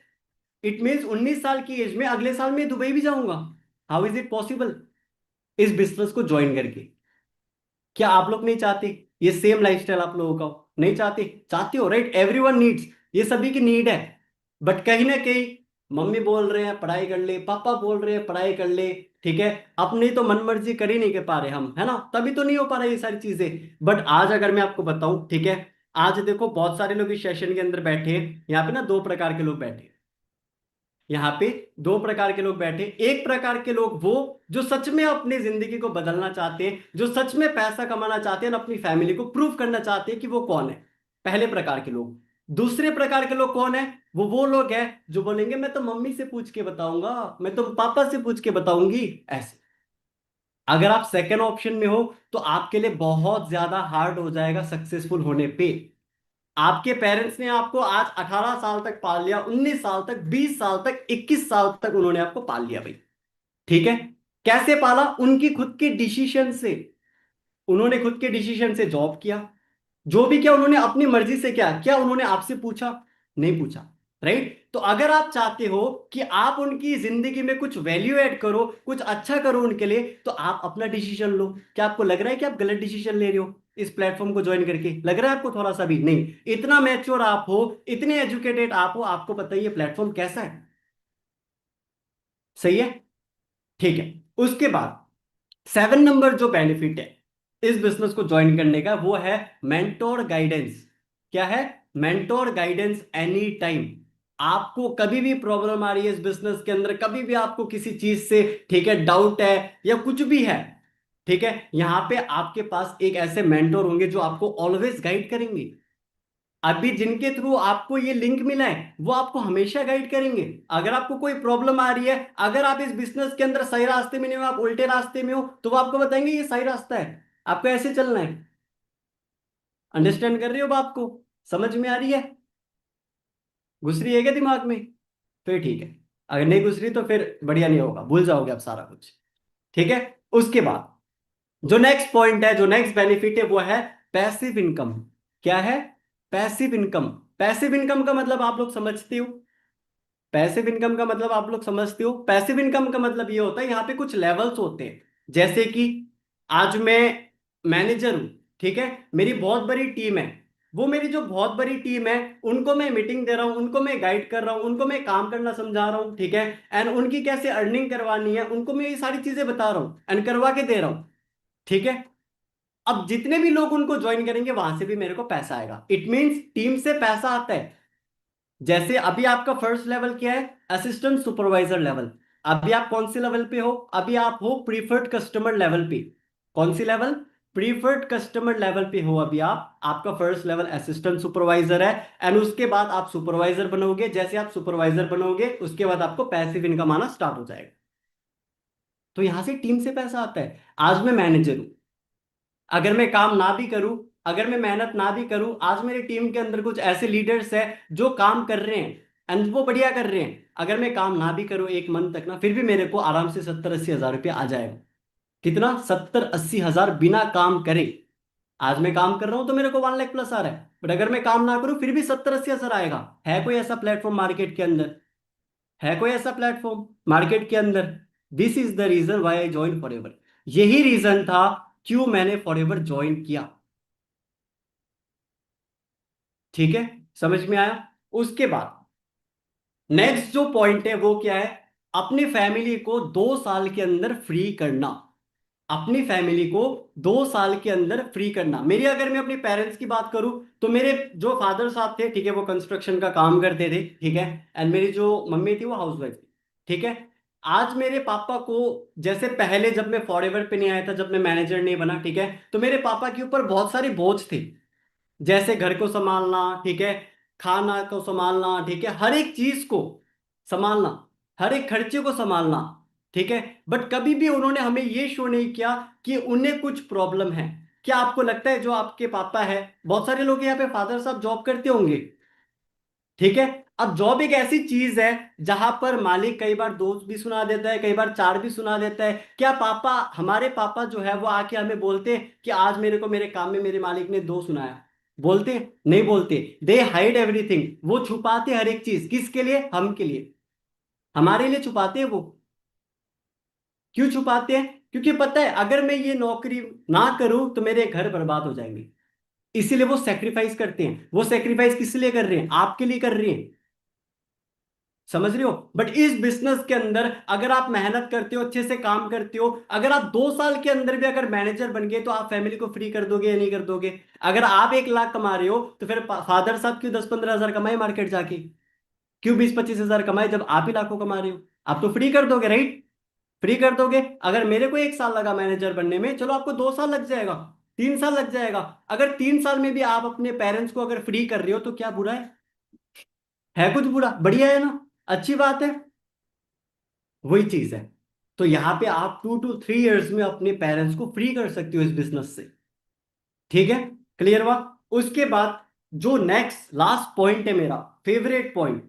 It means 19 साल की एज में अगले साल मैं दुबई भी जाऊंगा। How is it possible? इस बिजनेस को ज्वाइन करके। क्या आप लोग नहीं चाहते ये सेम लाइफस्टाइल आप लोगों का हो? नहीं चाहते? चाहते हो, राइट। एवरीवन नीड्स, ये सभी की नीड है। बट कहीं ना कहीं मम्मी बोल रहे हैं पढ़ाई कर ले, पापा बोल रहे हैं पढ़ाई कर ले, ठीक है। अपनी तो मन मर्जी कर ही नहीं के पा रहे हम, है ना, तभी तो नहीं हो पा रहा ये सारी चीजें। बट आज अगर मैं आपको बताऊं, ठीक है, आज देखो बहुत सारे लोग इस सेशन के अंदर बैठे हैं। यहाँ पे ना 2 प्रकार के लोग बैठे हैं। यहाँ पे 2 प्रकार के लोग बैठे। एक प्रकार के लोग वो जो सच में अपनी जिंदगी को बदलना चाहते हैं, जो सच में पैसा कमाना चाहते हैं और अपनी फैमिली को प्रूव करना चाहते हैं कि वो कौन है, पहले प्रकार के लोग। दूसरे प्रकार के लोग कौन है? वो लोग हैं जो बोलेंगे मैं तो मम्मी से पूछ के बताऊंगा, मैं तो पापा से पूछ के बताऊंगी, ऐसे। अगर आप सेकेंड ऑप्शन में हो तो आपके लिए बहुत ज्यादा हार्ड हो जाएगा सक्सेसफुल होने पे। आपके पेरेंट्स ने आपको आज 18 साल तक पाल लिया, 19 साल तक, 20 साल तक, 21 साल तक उन्होंने आपको पाल लिया भाई, ठीक है। कैसे पाला? उनकी खुद की डिसीजन से। उन्होंने खुद के डिसीजन से जॉब किया, जो भी किया उन्होंने अपनी मर्जी से किया, क्या उन्होंने आपसे पूछा? नहीं पूछा, राइट? तो अगर आप चाहते हो कि आप उनकी जिंदगी में कुछ वैल्यू ऐड करो, कुछ अच्छा करो उनके लिए, तो आप अपना डिसीजन लो। क्या आपको लग रहा है कि आप गलत डिसीजन ले रहे हो इस प्लेटफॉर्म को ज्वाइन करके? लग रहा है आपको थोड़ा सा भी? नहीं। इतना मैच्योर आप हो, इतने एजुकेटेड आप हो, आपको पता है ये प्लेटफॉर्म कैसा है। सही है, ठीक है। उसके बाद 7 नंबर जो बेनिफिट है इस बिजनेस को ज्वाइन करने का, वो है मेंटोर गाइडेंस। क्या है? Mentor guidance any time. आपको कभी भी प्रॉब्लम आ रही है इस बिजनेस के अंदर, कभी भी आपको किसी चीज से, ठीक है, डाउट है या कुछ भी है, ठीक है, यहां पे आपके पास एक ऐसे मेंटोर होंगे जो आपको ऑलवेज गाइड करेंगे। अभी जिनके थ्रू आपको ये लिंक मिला है वो आपको हमेशा गाइड करेंगे। अगर आपको कोई प्रॉब्लम आ रही है, अगर आप इस बिजनेस के अंदर सही रास्ते में नहीं हो, आप उल्टे रास्ते में हो, तो वो आपको बताएंगे ये सही रास्ता है, आपको ऐसे चलना है। अंडरस्टैंड कर रहे हो बात को? समझ में आ रही है? घुस रही है क्या दिमाग में? फिर ठीक है, अगर नहीं घुस रही तो फिर बढ़िया नहीं होगा, भूल जाओगे आप सारा कुछ। ठीक है। उसके बाद जो नेक्स्ट पॉइंट है, जो नेक्स्ट बेनिफिट है, वो है पैसिव इनकम। क्या है? Passive income. पैसिव इनकम का मतलब आप लोग समझते हो? पैसिव इनकम का मतलब आप लोग समझते हो? पैसिव इनकम का मतलब ये होता है, यहाँ पे कुछ लेवल्स होते हैं। जैसे कि आज मैं मैनेजर हूं, ठीक है, मेरी बहुत बड़ी टीम है, वो मेरी जो बहुत बड़ी टीम है उनको मैं मीटिंग दे रहा हूं, उनको मैं गाइड कर रहा हूं, उनको मैं काम करना समझा रहा हूं, ठीक है, एंड उनकी कैसे अर्निंग करवानी है उनको मैं ये सारी चीजें बता रहा हूं एंड करवा के दे रहा हूं, ठीक है। अब जितने भी लोग उनको ज्वाइन करेंगे वहां से भी मेरे को पैसा आएगा। इट मींस टीम से पैसा आता है। जैसे अभी आपका फर्स्ट लेवल क्या है? Assistant supervisor level. अभी आप कौन से लेवल पे हो? अभी आप हो प्रीफर्ड कस्टमर लेवल पे। कौन सी लेवल? प्रीफर्ड कस्टमर लेवल पे हो अभी आप। आपका फर्स्ट लेवल असिस्टेंट सुपरवाइजर है, एंड उसके बाद आप सुपरवाइजर बनोगे। जैसे आप सुपरवाइजर बनोगे उसके बाद आपको पैसिव इनकम आना स्टार्ट हो जाएगा। तो यहां से टीम से पैसा आता है। आज मैं मैनेजर हूं, अगर मैं काम ना भी करूं, अगर मैं मेहनत ना भी करूं, आज मेरी टीम के अंदर कुछ ऐसे लीडर्स हैं जो काम कर रहे हैं एंड वो बढ़िया कर रहे हैं, अगर मैं काम ना भी करूं एक मंथ तक ना, फिर भी मेरे को आराम से 70-80 हज़ार रुपये आ जाएगा। कितना? 70-80 हज़ार बिना काम करे। आज मैं काम कर रहा हूं तो मेरे को 1 लाख प्लस आ रहा है, बट अगर मैं काम ना करूं फिर भी 70-80 हज़ार आएगा। है कोई ऐसा प्लेटफॉर्म मार्केट के अंदर? है कोई ऐसा प्लेटफॉर्म मार्केट के अंदर? This is the reason why I join forever. यही रीजन था क्यों मैंने फॉरएवर ज्वाइन किया। ठीक है, समझ में आया? उसके बाद नेक्स्ट जो पॉइंट है वो क्या है? अपनी फैमिली को 2 साल के अंदर फ्री करना। अपनी फैमिली को 2 साल के अंदर फ्री करना। मेरी अगर मैं अपने पेरेंट्स की बात करूं तो मेरे जो फादर साहब थे, ठीक है, वो कंस्ट्रक्शन का काम करते थे, ठीक है, एंड मेरी जो मम्मी थी वो हाउसवाइफ थी, ठीक है। आज मेरे पापा को, जैसे पहले जब मैं फॉरएवर पे नहीं आया था, जब मैं मैनेजर नहीं बना, ठीक है, तो मेरे पापा के ऊपर बहुत सारे बोझ थे। जैसे घर को संभालना, ठीक है, खाना को संभालना, ठीक है, हर एक चीज को संभालना, हर एक खर्चे को संभालना, ठीक है। बट कभी भी उन्होंने हमें ये शो नहीं किया कि उन्हें कुछ प्रॉब्लम है। क्या आपको लगता है जो आपके पापा है, बहुत सारे लोग यहाँ पे फादर साहब जॉब करते होंगे, ठीक है। अब जॉब एक ऐसी चीज है जहां पर मालिक कई बार 2 भी सुना देता है, कई बार 4 भी सुना देता है। क्या पापा, हमारे पापा जो है वो आके हमें बोलते हैं कि आज मेरे को मेरे काम में मेरे मालिक ने 2 सुनाया? बोलते हैं? नहीं बोलते। दे हाइड एवरीथिंग। वो छुपाते हर एक चीज। किसके लिए? हम के लिए, हमारे लिए छुपाते हैं वो। क्यों छुपाते हैं? क्योंकि पता है अगर मैं ये नौकरी ना करूं तो मेरे घर बर्बाद हो जाएंगे। इसीलिए वो सेक्रीफाइस करते हैं। वो सेक्रीफाइस किस लिए कर रहे हैं? आपके लिए कर रहे हैं। समझ रहे हो? बट इस बिजनेस के अंदर अगर आप मेहनत करते हो, अच्छे से काम करते हो, अगर आप 2 साल के अंदर भी अगर मैनेजर बन गए तो आप फैमिली को फ्री कर दोगे या नहीं कर दोगे? अगर आप 1 लाख कमा रहे हो तो फिर फादर साहब क्यों 10-15 हज़ार कमाए मार्केट जाके? क्यों 20-25 हज़ार कमाए जब आप ही लाखों कमा रहे हो? आप तो फ्री कर दोगे, राइट? फ्री कर दोगे। अगर मेरे को 1 साल लगा मैनेजर बनने में, चलो आपको 2 साल लग जाएगा, 3 साल लग जाएगा। अगर 3 साल में भी आप अपने पेरेंट्स को अगर फ्री कर रहे हो तो क्या बुरा है? है कुछ बुरा? बढ़िया है ना, अच्छी बात है। वही चीज है। तो यहां पे आप 2 to 3 years में अपने पेरेंट्स को फ्री कर सकते हो इस बिजनेस से। ठीक है, क्लियर हुआ? उसके बाद जो नेक्स्ट लास्ट पॉइंट है, मेरा favourite point,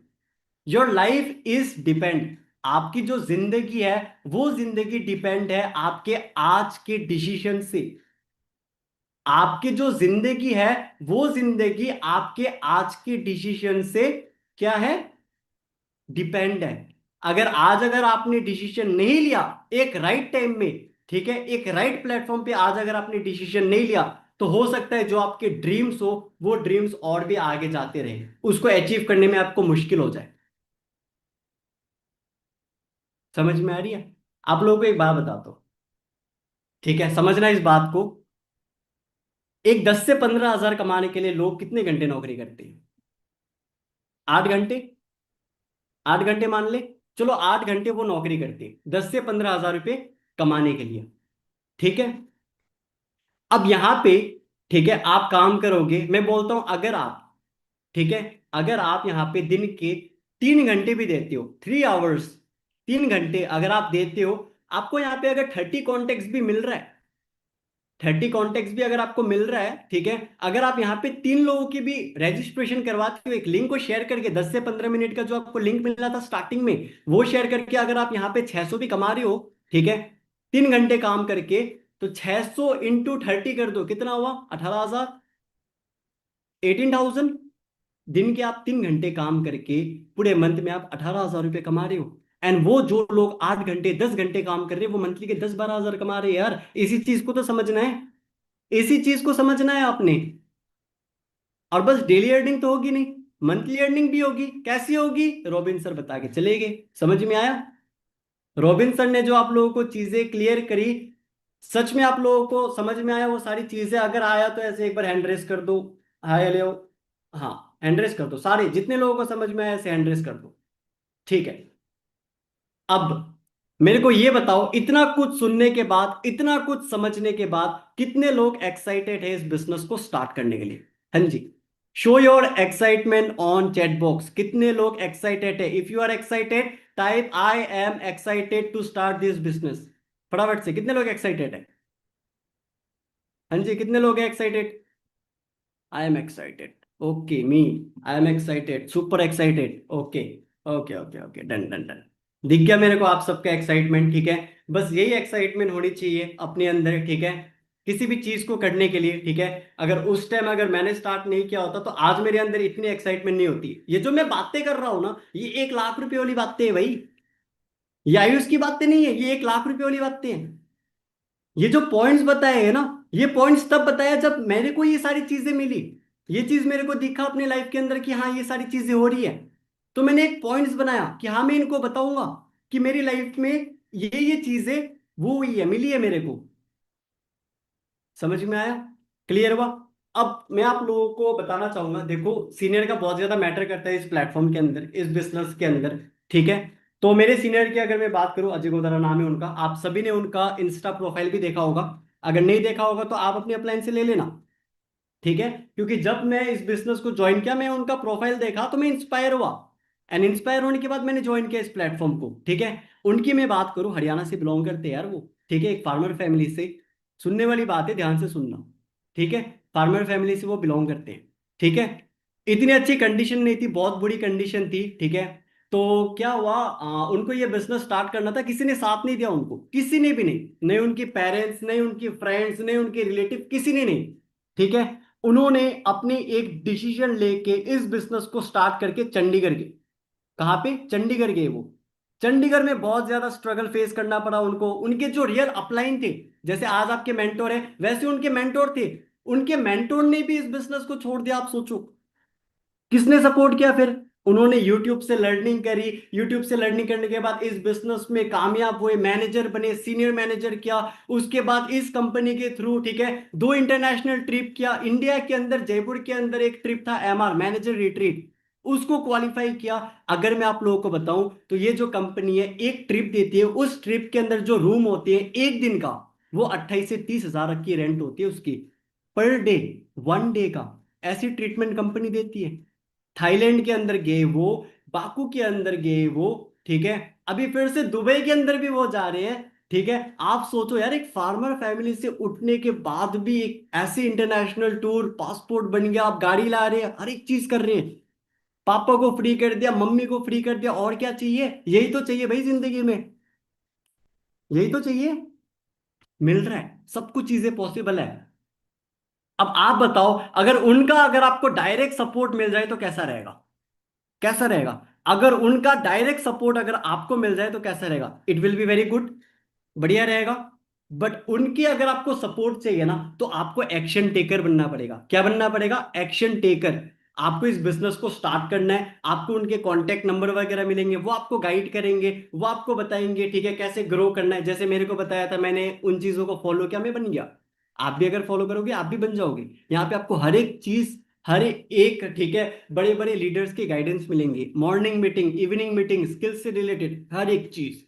your life is depend. आपकी जो जिंदगी है वो जिंदगी डिपेंड है आपके आज के डिसीजन से। आपकी जो जिंदगी है वो जिंदगी आपके आज के डिसीजन से क्या है, डिपेंड है। अगर आपने डिसीजन नहीं लिया एक राइट टाइम में, ठीक है, एक राइट प्लेटफॉर्म पे आज अगर आपने डिसीजन नहीं लिया, तो हो सकता है जो आपके ड्रीम्स हो वो ड्रीम्स और भी आगे जाते रहे, उसको अचीव करने में आपको मुश्किल हो जाए। समझ में आ रही है? आप लोगों को एक बात बताता हूं, ठीक है, समझना इस बात को। एक 10 से 15 हजार कमाने के लिए लोग कितने घंटे नौकरी करते हैं? 8 घंटे। 8 घंटे मान ले, चलो 8 घंटे वो नौकरी करते हैं 10 से 15 हजार रुपये कमाने के लिए, ठीक है। अब यहां पे, ठीक है, आप काम करोगे, मैं बोलता हूं अगर आप, ठीक है, अगर आप यहां पे दिन के 3 घंटे भी देते हो, 3 आवर्स, 3 घंटे अगर आप देते हो, आपको यहां पे अगर 30 कॉन्टेक्ट भी मिल रहा है, 30 कॉन्टेक्ट भी अगर आपको मिल रहा है, ठीक है, अगर आप यहाँ पे 3 लोगों की भी रजिस्ट्रेशन करवाते हो, एक लिंक को शेयर करके 10 से 15 मिनट का जो आपको लिंक मिला था स्टार्टिंग में, वो शेयर करके अगर आप यहाँ पे 600 भी कमा रहे हो, ठीक है, 3 घंटे काम करके, तो 600 × 30 कर दो, कितना हुआ? 18 हजार, 18,000। दिन के आप 3 घंटे काम करके पूरे मंथ में आप 18 हजार रुपये कमा रहे हो। एंड वो जो लोग 8 घंटे 10 घंटे काम कर रहे हैं वो मंथली के 10-12 हजार कमा रहे हैं यार। इसी चीज को तो समझना है, इसी चीज को समझना है आपने। और बस डेली अर्निंग तो होगी नहीं, मंथली अर्निंग भी होगी। कैसी होगी? रॉबिन सर बता के चले गए। समझ में आया? रॉबिन सर ने जो आप लोगों को चीजें क्लियर करी, सच में आप लोगों को समझ में आया वो सारी चीजें? अगर आया तो ऐसे एक बार हैंड रेस कर दो। हाय हेलो, हाँ, हैंड रेस कर दो, सारे जितने लोगों को समझ में आया ऐसे हैंड रेस कर दो, ठीक है। अब मेरे को ये बताओ, इतना कुछ सुनने के बाद, इतना कुछ समझने के बाद, कितने लोग एक्साइटेड है इस बिजनेस को स्टार्ट करने के लिए? हाँ जी, show your excitement on chat box. कितने लोग एक्साइटेड है? If you are excited, type I am excited to start this business. फटाफट से कितने लोग एक्साइटेड है? हाँ जी, कितने लोग हैं excited? I am excited, okay, me, I am excited, super excited, okay okay okay okay, done done done. दिख गया मेरे को आप सबका एक्साइटमेंट, ठीक है। बस यही एक्साइटमेंट होनी चाहिए अपने अंदर, ठीक है, किसी भी चीज को करने के लिए, ठीक है। अगर उस टाइम अगर मैंने स्टार्ट नहीं किया होता तो आज मेरे अंदर इतनी एक्साइटमेंट नहीं होती। ये जो मैं बातें कर रहा हूं ना, ये 1 लाख रुपए वाली बातें है भाई, ये आयुष की बातें नहीं है, ये 1 लाख रुपए वाली बातें हैं। ये जो पॉइंट्स बताए हैं ना, ये पॉइंट्स तब बताया जब मेरे को ये सारी चीजें मिली, ये चीज मेरे को दिखा अपने लाइफ के अंदर कि हाँ ये सारी चीजें हो रही है, तो मैंने एक पॉइंट्स बनाया कि हाँ मैं इनको बताऊंगा कि मेरी लाइफ में ये चीजें वो हुई है, मिली है मेरे को। समझ में आया? क्लियर हुआ? अब मैं आप लोगों को बताना चाहूंगा, देखो सीनियर का बहुत ज्यादा मैटर करता है इस प्लेटफॉर्म के अंदर, इस बिजनेस के अंदर, ठीक है। तो मेरे सीनियर की अगर मैं बात करूं, अजय गोदारा नाम है उनका, आप सभी ने उनका इंस्टा प्रोफाइल भी देखा होगा। अगर नहीं देखा होगा तो आप अपनी अपलाइन से ले लेना, ठीक है। क्योंकि जब मैं इस बिजनेस को ज्वाइन किया, मैं उनका प्रोफाइल देखा तो मैं इंस्पायर हुआ, एंड इंस्पायर होने के बाद मैंने ज्वाइन किया इस प्लेटफॉर्म को, ठीक है। उनकी मैं बात करूं, हरियाणा से बिलोंग करते हैं यार वो, ठीक है, एक फार्मर फैमिली से। सुनने वाली बात है, ध्यान से सुनना, ठीक है। फार्मर फैमिली से वो बिलोंग करते हैं, ठीक है। इतनी अच्छी कंडीशन नहीं थी, बहुत बुरी कंडीशन थी, ठीक है। तो क्या हुआ, उनको ये बिजनेस स्टार्ट करना था, किसी ने साथ नहीं दिया उनको, किसी ने भी नहीं, नहीं उनके पेरेंट्स, नहीं उनकी फ्रेंड्स, नहीं उनके रिलेटिव, किसी ने नहीं, ठीक है। उन्होंने अपने एक डिसीजन लेके इस बिजनेस को स्टार्ट करके चंडीगढ़ गए। कहाँ पे? चंडीगढ़ गए वो। चंडीगढ़ में बहुत ज्यादा स्ट्रगल फेस करना पड़ा उनको। उनके जो रियल अपलाइन थे, जैसे आज आपके मेंटोर है वैसे उनके मेंटोर थे, उनके मेंटोर ने भी इस बिजनेस को छोड़ दिया। आप सोचो किसने सपोर्ट किया फिर? उन्होंने यूट्यूब से लर्निंग करी, यूट्यूब से लर्निंग करने के बाद इस बिजनेस में कामयाब हुए, मैनेजर बने, सीनियर मैनेजर किया। उसके बाद इस कंपनी के थ्रू, ठीक है, 2 इंटरनेशनल ट्रिप किया। इंडिया के अंदर जयपुर के अंदर एक ट्रिप था एमआर मैनेजर रिट्रीट, उसको क्वालिफाई किया। अगर मैं आप लोगों को बताऊं तो ये जो कंपनी है एक ट्रिप देती है, उस ट्रिप के अंदर जो रूम होते हैं एक दिन का, वो 28 से 30 हजार की रेंट होती है उसकी, पर डे, 1 डे का। ऐसी ट्रीटमेंट कंपनी देती है। थाईलैंड के अंदर गए वो, बाकू के अंदर गए वो, ठीक है, अभी फिर से दुबई के अंदर भी वो जा रहे हैं, ठीक है। आप सोचो यार, एक फार्मर फैमिली से उठने के बाद भी एक ऐसे इंटरनेशनल टूर, पासपोर्ट बन गया, आप गाड़ी ला रहे हैं, हर एक चीज कर रहे हैं, पापा को फ्री कर दिया, मम्मी को फ्री कर दिया, और क्या चाहिए? यही तो चाहिए भाई जिंदगी में, यही तो चाहिए। मिल रहा है, सब कुछ चीजें पॉसिबल है। अब आप बताओ, अगर आपको डायरेक्ट सपोर्ट मिल जाए तो कैसा रहेगा? कैसा रहेगा? अगर उनका डायरेक्ट सपोर्ट अगर आपको मिल जाए तो कैसा रहेगा? It will be very good, बढ़िया रहेगा। बट उनकी अगर आपको सपोर्ट चाहिए ना, तो आपको एक्शन टेकर बनना पड़ेगा। क्या बनना पड़ेगा? Action taker. आपको इस बिजनेस को स्टार्ट करना है, आपको उनके कांटेक्ट नंबर वगैरह मिलेंगे, वो आपको गाइड करेंगे, वो आपको बताएंगे ठीक है कैसे ग्रो करना है। जैसे मेरे को बताया था, मैंने उन चीजों को फॉलो किया, मैं बन गया। आप भी अगर फॉलो करोगे आप भी बन जाओगे। यहाँ पे आपको हर एक चीज, हर एक ठीक है बड़े बड़े लीडर्स की गाइडेंस मिलेंगी, morning meeting, evening meeting, skills से रिलेटेड हर एक चीज।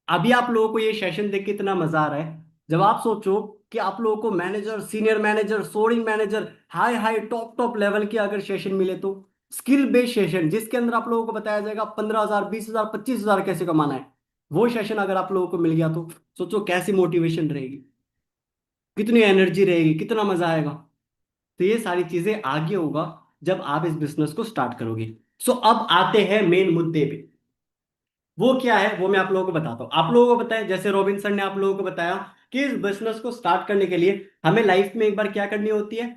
अभी आप लोगों को ये सेशन देख के इतना मजा आ रहा है, जब आप सोचो कि आप लोगों को manager, senior manager, soaring manager, high high top top level के अगर सेशन मिले तो, स्किल बेस्ड सेशन जिसके अंदर आप लोगों को बताया जाएगा 15,000, 20,000, 25,000 कैसे कमाना है, वो सेशन अगर आप लोगों को मिल गया तो सोचो कैसी मोटिवेशन रहेगी, कितनी एनर्जी रहेगी, कितना मजा आएगा। तो ये सारी चीजें आगे होगा जब आप इस बिजनेस को स्टार्ट करोगे। सो अब आते हैं मेन मुद्दे पे। वो क्या है वो मैं आप लोगों को बताता हूँ। आप लोगों को बताया, जैसे रॉबिन्सन ने आप लोगों को बताया कि इस बिजनेस को स्टार्ट करने के लिए हमें लाइफ में एक बार क्या करनी होती है,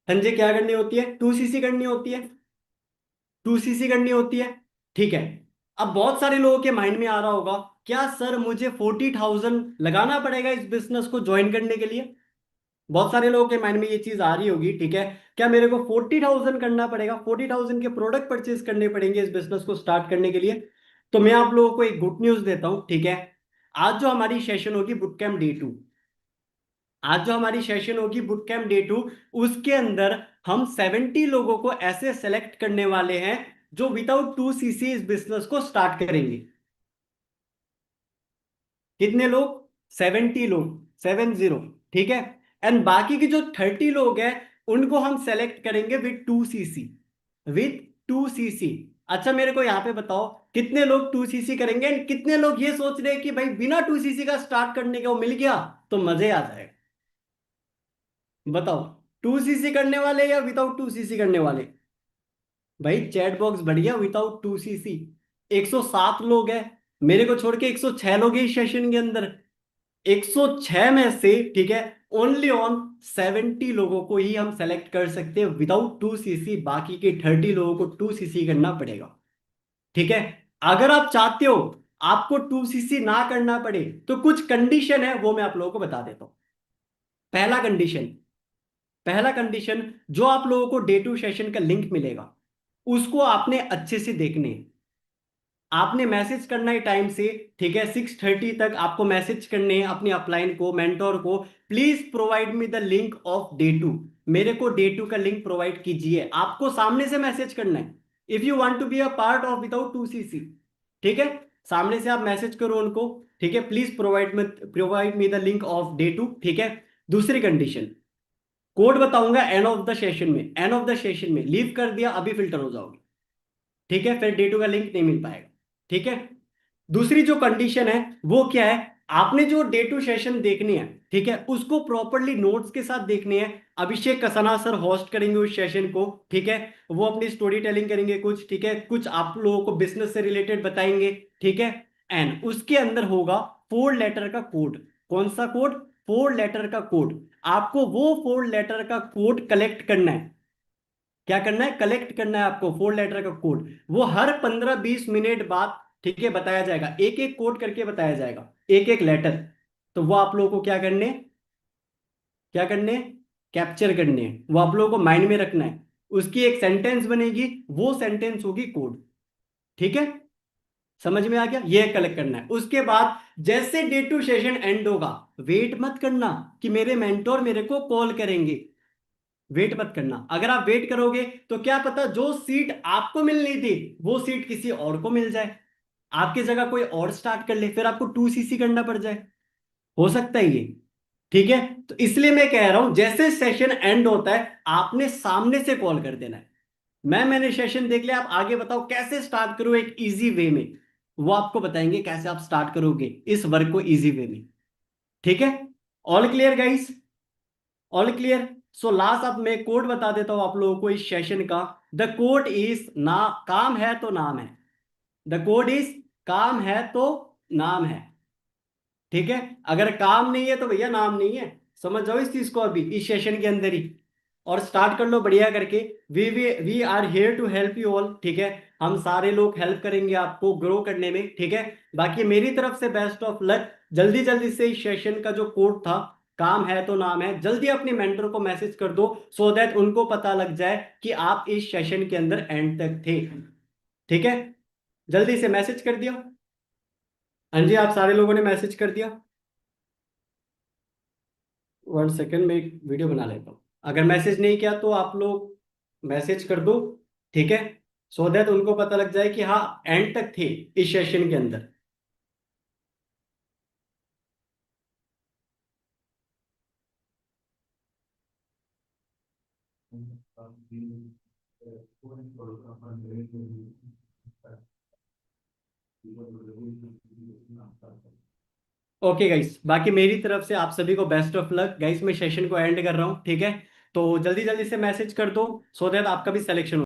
संजय, क्या करनी होती है? 2cc करनी होती है, 2cc करनी होती है। ठीक है। अब बहुत सारे लोगों के माइंड में आ रहा होगा, क्या सर मुझे 40,000 लगाना पड़ेगा इस बिजनेस को ज्वाइन करने के लिए? बहुत सारे लोगों के माइंड में ये चीज आ रही होगी, ठीक है। क्या मेरे को 40,000 करना पड़ेगा, 40,000 के प्रोडक्ट परचेज करने पड़ेंगे इस बिजनेस को स्टार्ट करने के लिए? तो मैं आप लोगों को एक गुड न्यूज देता हूं, ठीक है। आज जो हमारी सेशन होगी बुट कैंप डे 2, आज जो हमारी सेशन होगी बुट कैंप डे 2, उसके अंदर हम 70 लोगों को ऐसे सेलेक्ट करने वाले हैं जो विदाउट 2cc इस बिजनेस को स्टार्ट करेंगे। कितने लोग? 70 लोग, 70, ठीक है। एंड बाकी के जो 30 लोग हैं उनको हम सेलेक्ट करेंगे विद 2cc, विद 2cc। अच्छा मेरे को यहाँ पे बताओ, कितने लोग 2cc करेंगे एंड कितने लोग ये सोच रहे हैं कि भाई बिना 2cc का स्टार्ट करने का वो मिल गया तो मजे आ जाएगा? बताओ, 2cc करने वाले या विदाउट 2cc करने वाले? भाई चैट बॉक्स बढ़िया, विदाउट 2cc 107 लोग हैं, मेरे को छोड़ के 106 लोग हैं इस सेशन के अंदर। 106 में से ठीक है ओनली ऑन 70 लोगों को ही हम सेलेक्ट कर सकते हैं विदाउट 2cc, बाकी के 30 लोगों को 2cc करना पड़ेगा। ठीक है। अगर आप चाहते हो आपको 2cc ना करना पड़े तो कुछ कंडीशन है, वो मैं आप लोगों को बता देता हूं। पहला कंडीशन, पहला कंडीशन, जो आप लोगों को डे 2 सेशन का लिंक मिलेगा उसको आपने अच्छे से देखने, आपने मैसेज करना है टाइम से, ठीक है। 6:30 तक आपको मैसेज करने हैं अपनी अपलाइन को, मेंटोर को, please provide me the link of day 2, मेरे को डे 2 का लिंक प्रोवाइड कीजिए। आपको सामने से मैसेज करना है if you want to be a part of without 2cc, ठीक है। सामने से आप मैसेज करो उनको, ठीक है, please provide me the link of day 2, ठीक है। दूसरी कंडीशन, कोड बताऊंगा एंड ऑफ द सेशन में, एंड ऑफ द सेशन में लीव कर दिया अभी फिल्टर हो जाओगे, ठीक है, फिर डे 2 का लिंक नहीं मिल पाएगा, ठीक है। दूसरी जो कंडीशन है वो क्या है, आपने जो डे 2 सेशन देखनी है, ठीक है, उसको प्रॉपरली नोट्स के साथ देखनी है। अभिषेक कसना सर होस्ट करेंगे उस सेशन को, ठीक है। वो अपनी स्टोरी टेलिंग करेंगे कुछ, ठीक है, कुछ आप लोगों को बिजनेस से रिलेटेड बताएंगे, ठीक है। एंड उसके अंदर होगा 4 लेटर का कोड। कौन सा कोड? 4 लेटर का कोड। आपको वो 4 लेटर का कोड कलेक्ट करना है। क्या करना है? कलेक्ट करना है आपको 4 लेटर का कोड। वो हर 15-20 मिनट बाद, ठीक है, बताया जाएगा, एक एक कोड करके बताया जाएगा, एक एक लेटर। तो वो आप लोगों को क्या करने, क्या करने, कैप्चर करने हैं, वो आप लोगों को माइंड में रखना है। उसकी एक सेंटेंस बनेगी, वो सेंटेंस होगी कोड, ठीक है। समझ में आ गया? ये कलेक्ट करना है। उसके बाद जैसे डे 2 सेशन एंड होगा, वेट मत करना कि मेरे मेंटोर मेरे को कॉल करेंगे, वेट मत करना। अगर आप वेट करोगे तो क्या पता जो सीट आपको मिलनी थी वो सीट किसी और को मिल जाए, आपकी जगह कोई और स्टार्ट कर ले, फिर आपको 2cc करना पड़ जाए, हो सकता है ये, ठीक है। तो इसलिए मैं कह रहा हूं जैसे सेशन एंड होता है आपने सामने से कॉल कर देना है, मैंने सेशन देख लिया, आप आगे बताओ कैसे स्टार्ट करो एक इजी वे में, वो आपको बताएंगे कैसे आप स्टार्ट करोगे इस वर्क को इजी वे में, ठीक है। All clear guys? All clear? So last अब मैं कोड बता देता हूं आप लोगों को इस सेशन का। द कोड इज ना, काम है तो नाम है, द कोड इज काम है तो नाम है, ठीक है। अगर काम नहीं है तो भैया नाम नहीं है, समझ जाओ इस चीज को अभी इस सेशन के अंदर ही, और स्टार्ट कर लो बढ़िया करके। We are here to help you all, ठीक है। हम सारे लोग हेल्प करेंगे आपको ग्रो करने में, ठीक है। बाकी मेरी तरफ से बेस्ट ऑफ लक। जल्दी जल्दी से इस सेशन का जो कोड था, काम है तो नाम है, जल्दी अपने मेंटर को मैसेज कर दो, सो दैट उनको पता लग जाए कि आप इस सेशन के अंदर एंड तक थे, ठीक है। जल्दी से मैसेज कर दिया। हाँ जी, आप सारे लोगों ने मैसेज कर दिया। 1 सेकेंड में एक वीडियो बना लेता हूँ। अगर मैसेज नहीं किया तो आप लोग मैसेज कर दो, ठीक है, सो दैट उनको पता लग जाए कि हाँ एंड तक थे इस सेशन के अंदर। ओके गाइस, बाकी मेरी तरफ से आप सभी को बेस्ट ऑफ लक गाइस। मैं सेशन को एंड कर रहा हूँ, ठीक है। तो जल्दी जल्दी से मैसेज कर दो, सो दैट आपका भी सिलेक्शन